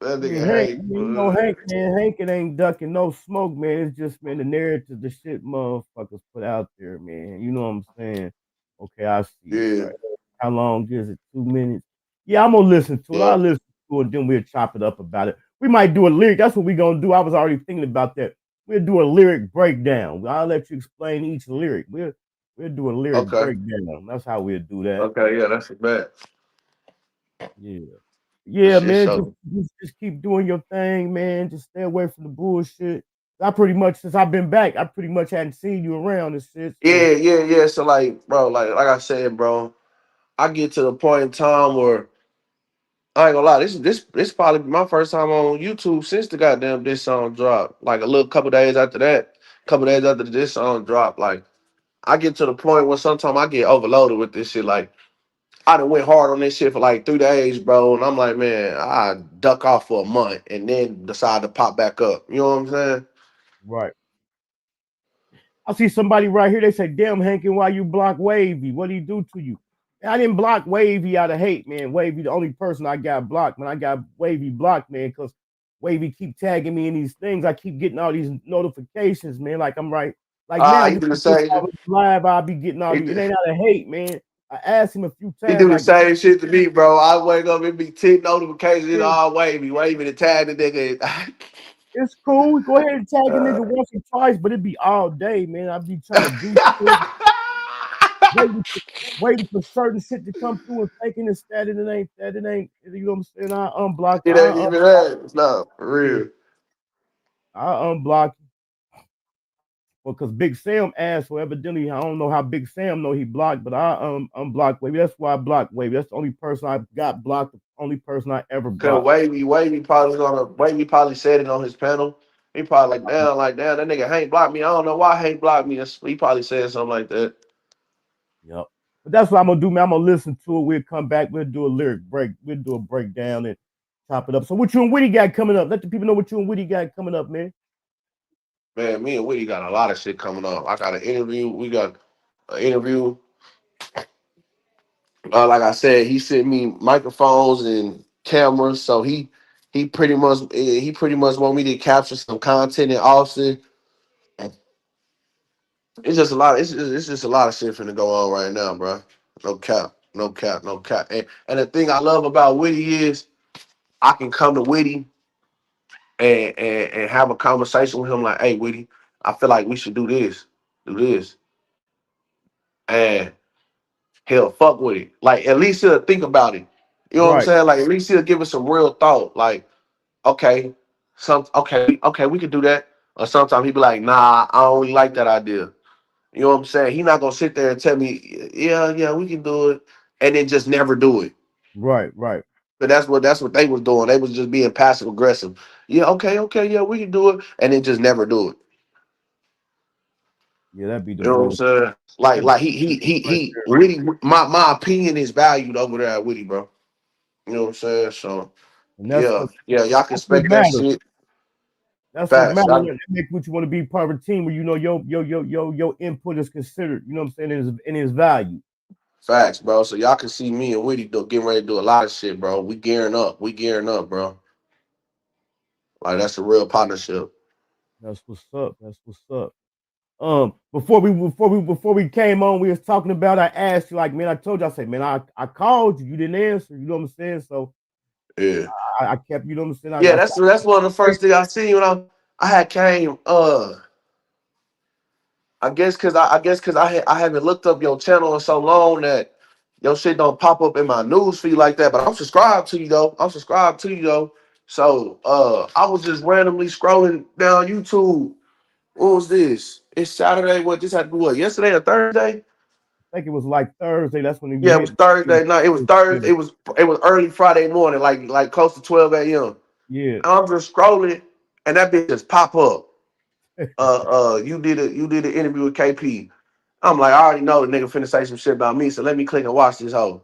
That
I mean,
nigga
Hank,
Hank.
you know Hank, man. Hank, it ain't ducking no smoke, man. It's just, man, the narrative, the shit motherfuckers put out there, man. You know what I'm saying? Okay, I see it.
Yeah,
Right. How long is it? 2 minutes? Yeah, I'm gonna listen to it.
yeah.
I'll listen to it, then we'll chop it up about it. We might do a lyric. That's what we're gonna do. I was already thinking about that. We'll do a lyric breakdown. I'll let you explain each lyric. We'll do a lyric
Okay.
breakdown. That's how we'll do that.
Okay, yeah, that's a bet.
Yeah.
For
Yeah,
shit
man.
show.
Just keep doing your thing, man. Just stay away from the bullshit. I pretty much since I've been back, I pretty much hadn't seen you around and shit. So
Yeah. So like, bro, like I said, bro, I get to the point in time where I ain't gonna lie, this probably my first time on YouTube since the goddamn this song dropped. Like a little couple days after that, couple days after this song dropped, like I get to the point where sometimes I get overloaded with this shit. Like I done went hard on this shit for like 3 days, bro, and I'm like, man, I duck off for a month and then decide to pop back up. You know what I'm saying?
right. I see somebody right here. They say, "Damn, Hankin, why you block Wavy? What did he do to you?" I didn't block Wavy out of hate, man. Wavy, the only person I got blocked, man. I got Wavy blocked, man, because Wavy keep tagging me in these things. I keep getting all these notifications, man. Like I'm right. Like now,
He
just
finna
like this
say
live, I'll be getting all these. It
he,
ain't out of hate, man. I asked him a few
He
times,
do the
like,
same shit to me, bro. I wake up, it be 10 notifications, it all wavy, waving to tag the nigga.
it's cool. Go ahead and tag a nigga once or twice, but it be all day, man. I be trying to do shit, waiting for certain shit to come through and thinking it's that and it ain't that. It ain't, you know what I'm saying? I unblock.
It ain't even that. No, for real.
I unblock. Well, because Big Sam asked, so evidently I don't know how Big Sam know he blocked, but I unblocked Wavy. That's why I blocked Wavy. That's the only person I got blocked, the only person I ever
Cause
blocked.
Wavy probably said it on his panel. He probably like damn, that nigga Hank blocked me. I don't know why Hank blocked me. He probably said something like that.
Yep. But that's what I'm gonna do, man. I'm gonna listen to it. We'll come back. We'll do a lyric break. We'll do a breakdown and top it up. So what you and Witty got coming up? Let the people know what you and Witty got coming up, man.
Man, me and Woody got a lot of shit coming up. I got an interview. We got an interview. Like I said, he sent me microphones and cameras, so he pretty much want me to capture some content in Austin. It's just a lot. It's just a lot of shit finna go on right now, bro. No cap, no cap, no cap. And the thing I love about Witty is I can come to Witty and have a conversation with him like, hey, Witty, I feel like we should do this, and he'll fuck with it. Like at least he'll think about it. You know what I'm
Right,
saying? Like at least he'll give it some real thought. Like, okay, okay, we could do that. Or sometimes he'd be like, nah, I don't really like that idea. You know what I'm saying? He not gonna sit there and tell me, yeah, we can do it, and then just never do it.
right.
But that's what they was doing. They was just being passive aggressive. Yeah, okay, yeah, we can do it, and then just never do it.
Yeah, that'd be the
You know what I'm
bull.
saying? Like
That'd be
like
right
he
there.
Witty. My opinion is valued over there at Witty, bro. You know what I'm saying? So
And
yeah, y'all can
that's what
expect that
matters.
shit
That's what
fast.
matters. That make what you want to be part of a team where you know your input is considered. You know what I'm saying? And is value.
Facts, bro. So y'all can see me and Witty getting ready to do a lot of shit, bro. We gearing up. We gearing up, bro. Like that's a real partnership.
That's what's up. That's what's up. Before we came on, we was talking about. I asked you, like, man, I told you, I said, man, I called you, you didn't answer. You know what I'm saying? So
Yeah.
I kept, you know what I'm saying?
Yeah, that's one of the first things I seen when I had came I haven't looked up your channel in so long that your shit don't pop up in my news feed like that. But I'm subscribed to you though. So I was just randomly scrolling down YouTube. What was this? It's Saturday. What this had to be what? Yesterday or Thursday?
I think it was like Thursday. That's when we
Yeah, it was
hit.
Thursday night. It was Thursday. It was early Friday morning, like close to 12 a.m.
Yeah.
I'm just scrolling, and that bitch just pop up. You did an interview with KP. I'm like, I already know the nigga finna say some shit about me, so let me click and watch this hoe.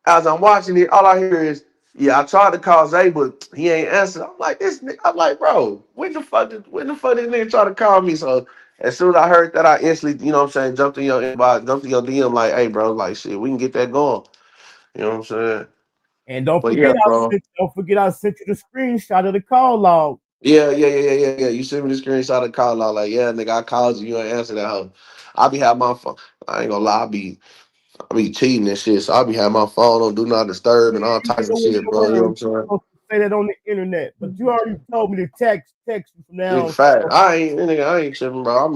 As I'm watching it, all I hear is, yeah, I tried to call Zay, but he ain't answered. I'm like, this nigga, I'm like, bro, when the fuck this nigga try to call me? So as soon as I heard that, I instantly, you know what I'm saying, jumped in your inbox, jumped in your DM, like, hey, bro, like, shit, we can get that going. You know what I'm saying?
And don't
But yeah,
forget,
bro.
I sent you the screenshot of the call log.
Yeah. You sent me the screenshot of the call. I was like, yeah, nigga, I called you. You ain't answer that hoe. I be having my phone. I ain't gonna lie. I be cheating and shit. So I be having my phone on do not disturb and all
You
types of
know
shit, bro. You know what I'm saying?
supposed to say that on the internet, but you already told me to text you from
In
now.
fact, I ain't tripping, bro. I'm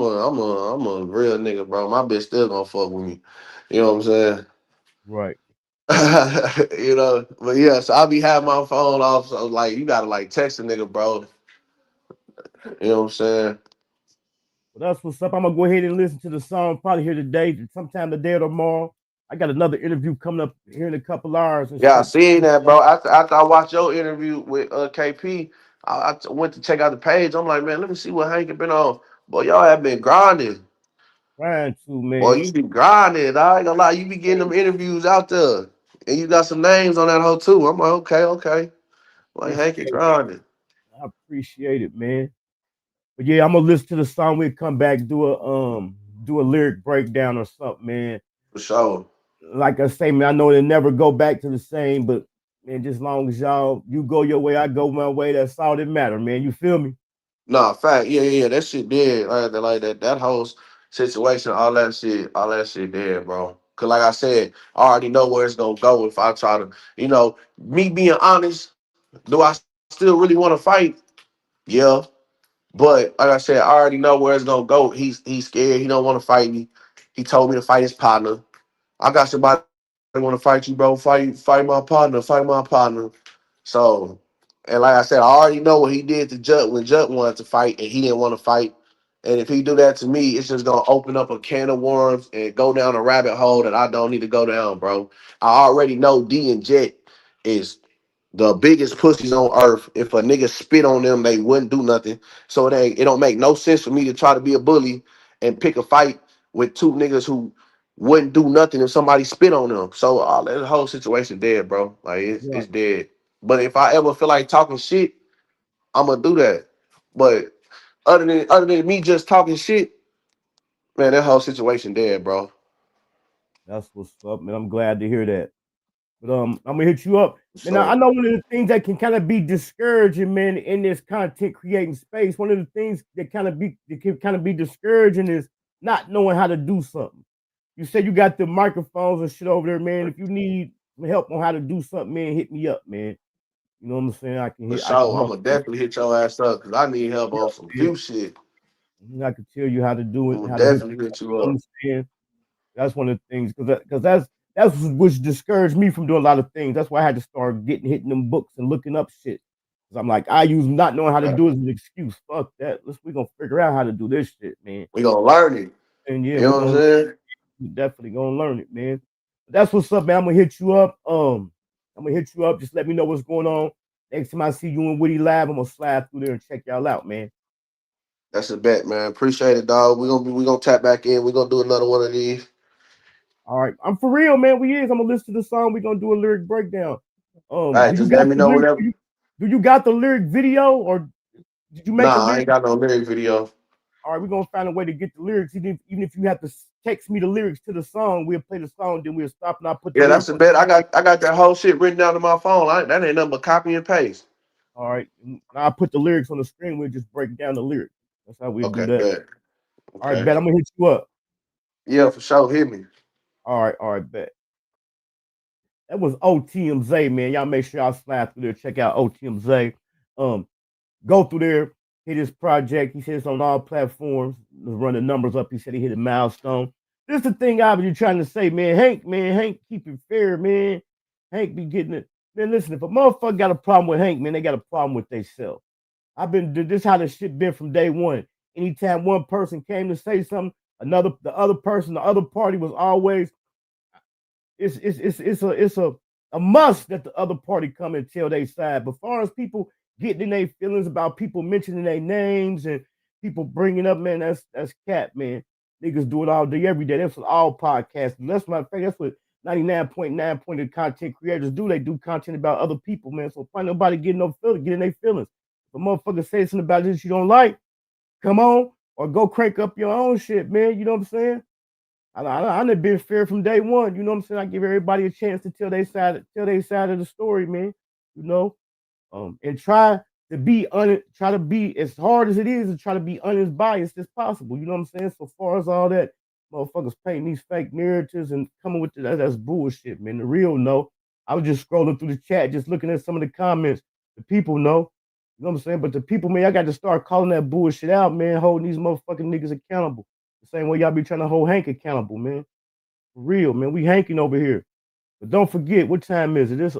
a real nigga, bro. My bitch still gonna fuck with me. You know what I'm saying?
Right.
You know, but yeah, so I be having my phone off. So like, you gotta like text a nigga, bro. You know what I'm saying?
But that's what's up. I'm gonna go ahead and listen to the song probably here today, sometime today or tomorrow. I got another interview coming up here in a couple hours and
Yeah, I
shit.
seen that, bro. After I watched your interview with KP, I went to check out the page. I'm like, man, let me see what Hank been on. Boy, y'all have been grinding.
Trying to,
Boy,
man.
you be grinding. I ain't gonna lie, you be getting them interviews out there, and you got some names on that hoe too. I'm like, okay. Like
Yes,
Hank grinding
I appreciate it, man. But yeah, I'm gonna listen to the song. We'll come back, do a lyric breakdown or something, man.
for sure.
Like I say, man, I know it'll never go back to the same, but man, just long as you go your way, I go my way, that's all that matter, man. You feel me?
Nah, fact, yeah. That shit dead. Like that whole situation, all that shit dead, bro. Cause like I said, I already know where it's gonna go if I try to, me being honest, do I still really want to fight? Yeah. But like I said, I already know where it's gonna go. He's scared. He don't want to fight me. He told me to fight his partner. I got somebody that want to fight you, bro. Fight my partner. Fight my partner. So, and like I said, I already know what he did to Jut when Jut wanted to fight and he didn't want to fight. And if he do that to me, it's just gonna open up a can of worms and go down a rabbit hole that I don't need to go down, bro. I already know D and Jet is the biggest pussies on earth. If a nigga spit on them, they wouldn't do nothing. So it don't make no sense for me to try to be a bully and pick a fight with two niggas who wouldn't do nothing if somebody spit on them. So that whole situation dead, bro. Like it's dead. But if I ever feel like talking shit, I'm gonna do that. But other than me just talking shit, man, that whole situation dead, bro.
That's what's up, man. I'm glad to hear that. But I'm gonna hit you up. And
So
I know one of the things that can kind of be discouraging, man, in this content creating space. One of the things that can kind of be discouraging is not knowing how to do something. You said you got the microphones and shit over there, man. If you need help on how to do something, man, hit me up, man. You know what I'm saying?
for
I can
sure, I'm
help
gonna
you.
definitely hit your ass up because I need help
Yeah,
on some
man.
few shit.
I can tell you how to do
I'm
it,
gonna
how to hit
definitely hit
you
you
up,
up.
understand. That's one of the things because that's which discouraged me from doing a lot of things. That's why I had to start hitting them books and looking up shit. Cause I'm like, I use not knowing how to do it as an excuse. Fuck that. We gonna figure out how to do this shit, man.
We gonna learn it.
And yeah,
You know what I'm saying?
we definitely gonna learn it, man. But that's what's up, man. I'm gonna hit you up. I'm gonna hit you up. Just let me know what's going on. Next time I see you in Witty Lab, I'm gonna slide through there and check y'all out, man.
That's a bet, man. Appreciate it, dog. We gonna tap back in. We gonna do another one of these.
All right, I'm for real, man. I'm gonna listen to the song. We gonna do a lyric breakdown.
All
Do
right,
you
just
got
let me
the
know
lyric?
whenever.
Do you got the lyric video, or did you make a
Nah, I
lyric?
ain't got no lyric video.
All right, we're gonna find a way to get the lyrics. Even if you have to text me the lyrics to the song, we'll play the song, then we'll stop and I'll put the
Yeah, that's
lyrics.
a bet. I got that whole shit written down on my phone. That ain't nothing but copy and paste.
All right, and I'll put the lyrics on the screen. We'll just break down the lyrics. That's how we'll do
Okay,
that.
bet.
All right,
Okay.
bet. I'm gonna hit you up.
Yeah, for sure. Hit me.
All right, bet. That was OTM Zay, man. Y'all make sure y'all slide through there. Check out OTM Zay. Go through there, hit his project. He said it's on all platforms. Let's run the numbers up. He said he hit a milestone. This is the thing I was trying to say, man. Hank, keep it fair, man. Hank be getting it. Man, listen, if a motherfucker got a problem with Hank, man, they got a problem with themselves. This how the shit been from day one. Anytime one person came to say something, the other person, the other party was always it's a must that the other party come and tell their side. But far as people getting in their feelings about people mentioning their names and people bringing up, man, that's cat, man. Niggas do it all day, every day. That's what all podcasts do. That's my fact. That's what 99.9% of content creators do. They do content about other people, man. So find nobody getting no feeling, getting their feelings. If a motherfucker say something about this you don't like, come on, or go crank up your own shit, man. You know what I'm saying? I done been fair from day one. You know what I'm saying? I give everybody a chance to tell their side of the story, man. You know, and try to be as hard as it is and try to be unbiased as possible. You know what I'm saying? So far as all that, motherfuckers painting these fake narratives and coming with that's bullshit, man. The real no. I was just scrolling through the chat, just looking at some of the comments. The people know. You know what I'm saying? But the people, man, I got to start calling that bullshit out, man, holding these motherfucking niggas accountable. The same way y'all be trying to hold Hank accountable, man. For real, man. We hanking over here. But don't forget, what time is it? It's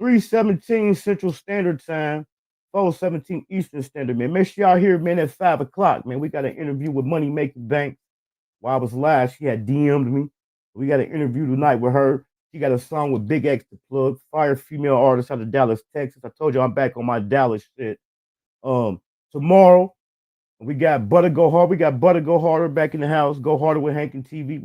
3:17 Central Standard Time, 4:17 Eastern Standard, man. Make sure y'all here, man, at 5 o'clock, man. We got an interview with Money Making Bank. While I was live, she had DM'd me. We got an interview tonight with her. She got a song with Big X to plug. Fire female artist out of Dallas, Texas. I told you I'm back on my Dallas shit. Tomorrow, we got Butter Go Hard. We got Butter Go Harder back in the house. Go Harder with Hankin TV,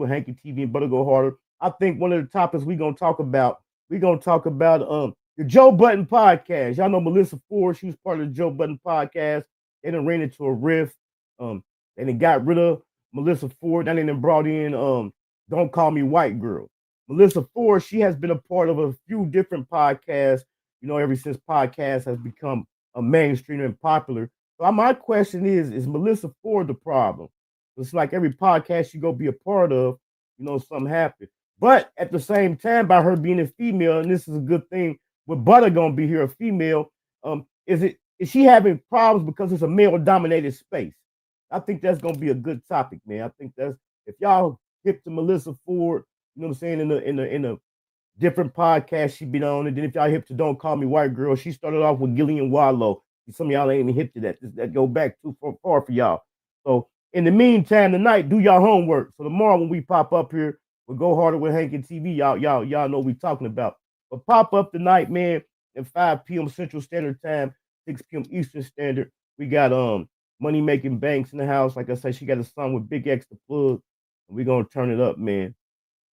and Butter Go Harder. I think one of the topics we're gonna talk about the Joe Budden podcast. Y'all know Melissa Ford, she was part of the Joe Budden podcast. They done ran into a rift. And they got rid of Melissa Ford. Then they done brought in Don't Call Me White Girl. Melissa Ford, she has been a part of a few different podcasts, you know, ever since podcast has become a mainstream and popular. So my question is Melissa Ford the problem? It's like every podcast you go be a part of, you know, something happened. But at the same time, by her being a female, and this is a good thing, with Butter gonna be here, a female, is she having problems because it's a male-dominated space? I think that's gonna be a good topic, man. I think that's, if y'all hip to Melissa Ford, you know what I'm saying, in a different podcast she been on, and then if y'all hip to Don't Call Me White Girl, she started off with Gillian Wallow. Some of y'all ain't even hip to that. That go back too far for y'all. So in the meantime, tonight, do y'all homework. So tomorrow when we pop up here, we'll go harder with Hankin TV. Y'all know what we talking about. But pop up tonight, man, at 5 p.m. Central Standard Time, 6 p.m. Eastern Standard. We got Money Making Banks in the house. Like I said, she got a song with Big X the Plug. And we're gonna turn it up, man.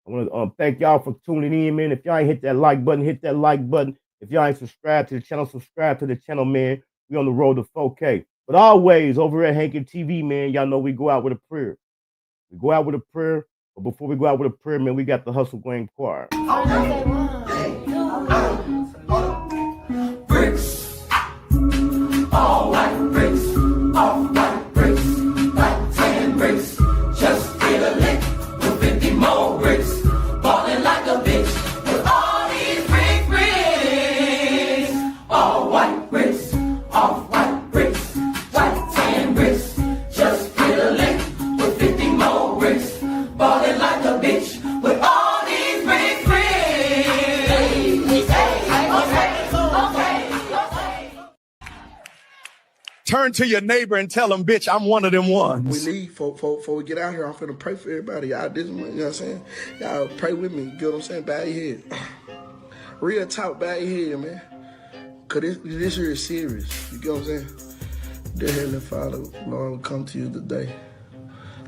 I want to thank y'all for tuning in, man. If y'all ain't hit that like button, hit that like button. If y'all ain't subscribed to the channel, subscribe to the channel, man. We on the road to 4K. But always over at Hankin TV, man, y'all know we go out with a prayer. We go out with a prayer. But before we go out with a prayer, man, we got the Hustle Gang Choir.
Bricks, all white bricks, all white bricks, like 10 bricks. Just get a lick with 50 more bricks. Ballin' like a bitch with all these bricks. All white bricks, all white bricks, like 10 bricks. Just get a lick with 50 more bricks. Ballin' like a bitch with all these bricks.
Turn to your neighbor and tell him, bitch, I'm one of them ones.
We leave, before we get out here, I'm finna pray for everybody. Y'all, you know what I'm saying? Y'all pray with me. You get what I'm saying? Bow your head. Real talk, bow your head, man. Because this here is serious. You get what I'm saying? Dear Heavenly Father, Lord, we come to you today.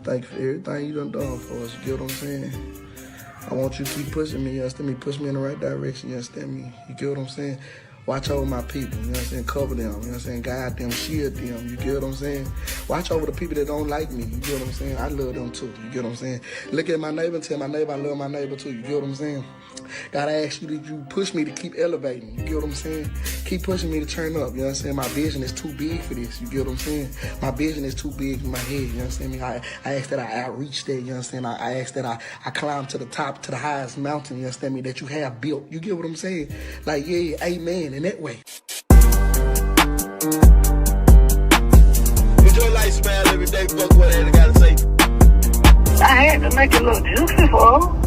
Thank you for everything you done for us. You get what I'm saying? I want you to keep pushing me. You understand me? Push me in the right direction. You understand me? You get what I'm saying? Watch over my people, you know what I'm saying? Cover them, you know what I'm saying? Guide them, shield them, you get what I'm saying? Watch over the people that don't like me, you get what I'm saying? I love them too, you get what I'm saying? Look at my neighbor and tell my neighbor I love my neighbor too, you get what I'm saying? God, I ask you that you push me to keep elevating, you get what I'm saying? Keep pushing me to turn up, you know what I'm saying? My vision is too big for this, you get what I'm saying? My vision is too big in my head, you understand me? I ask that I reach there, you understand? I ask that I climb to the top, to the highest mountain, you understand me, that you have built, you get what I'm saying? Like, yeah, amen, in that way.
Enjoy life, smile every day, fuck what I gotta say.
I had to make it look juicy for him.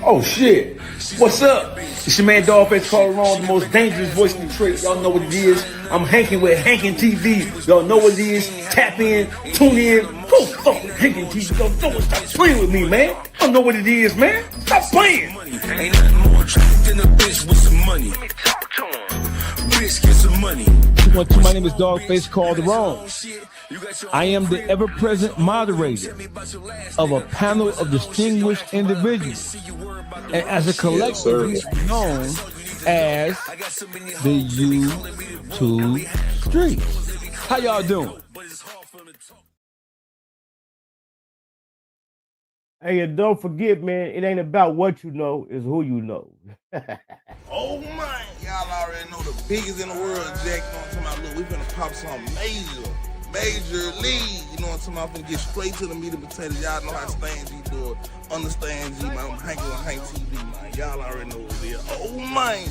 Oh shit! What's up? It's your man Dogface calling on the most dangerous voice in Detroit. Y'all know what it is. I'm Hankin with Hankin TV. Y'all know what it is. Tap in, tune in. Go fuck with Hankin TV. Don't stop playing with me, man. I don't know what it is, man. Stop playing.
Ain't nothing more attractive than a bitch with some money. Bitch, get some money.
My name is Dogface Called Wrong. I am the ever-present moderator of a panel of distinguished individuals, and as a collective, we are known as the YouTube Streets. How y'all doing?
Hey, and don't forget, man, it ain't about what you know, it's who you know.
Oh my, y'all already know the biggest in the world, Jack. You know what I'm talking about? Look, we finna pop some major league. You know what I'm talking about? I'm finna get straight to the meat and potatoes. Y'all know how Stan G do it. Understand G, man. I'm hanging with Hank TV, man. Y'all already know what it is. Oh my.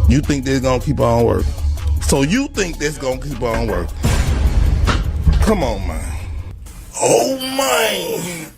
You think this gonna keep on working? So you think this gonna keep on working? Come on, man. Oh my.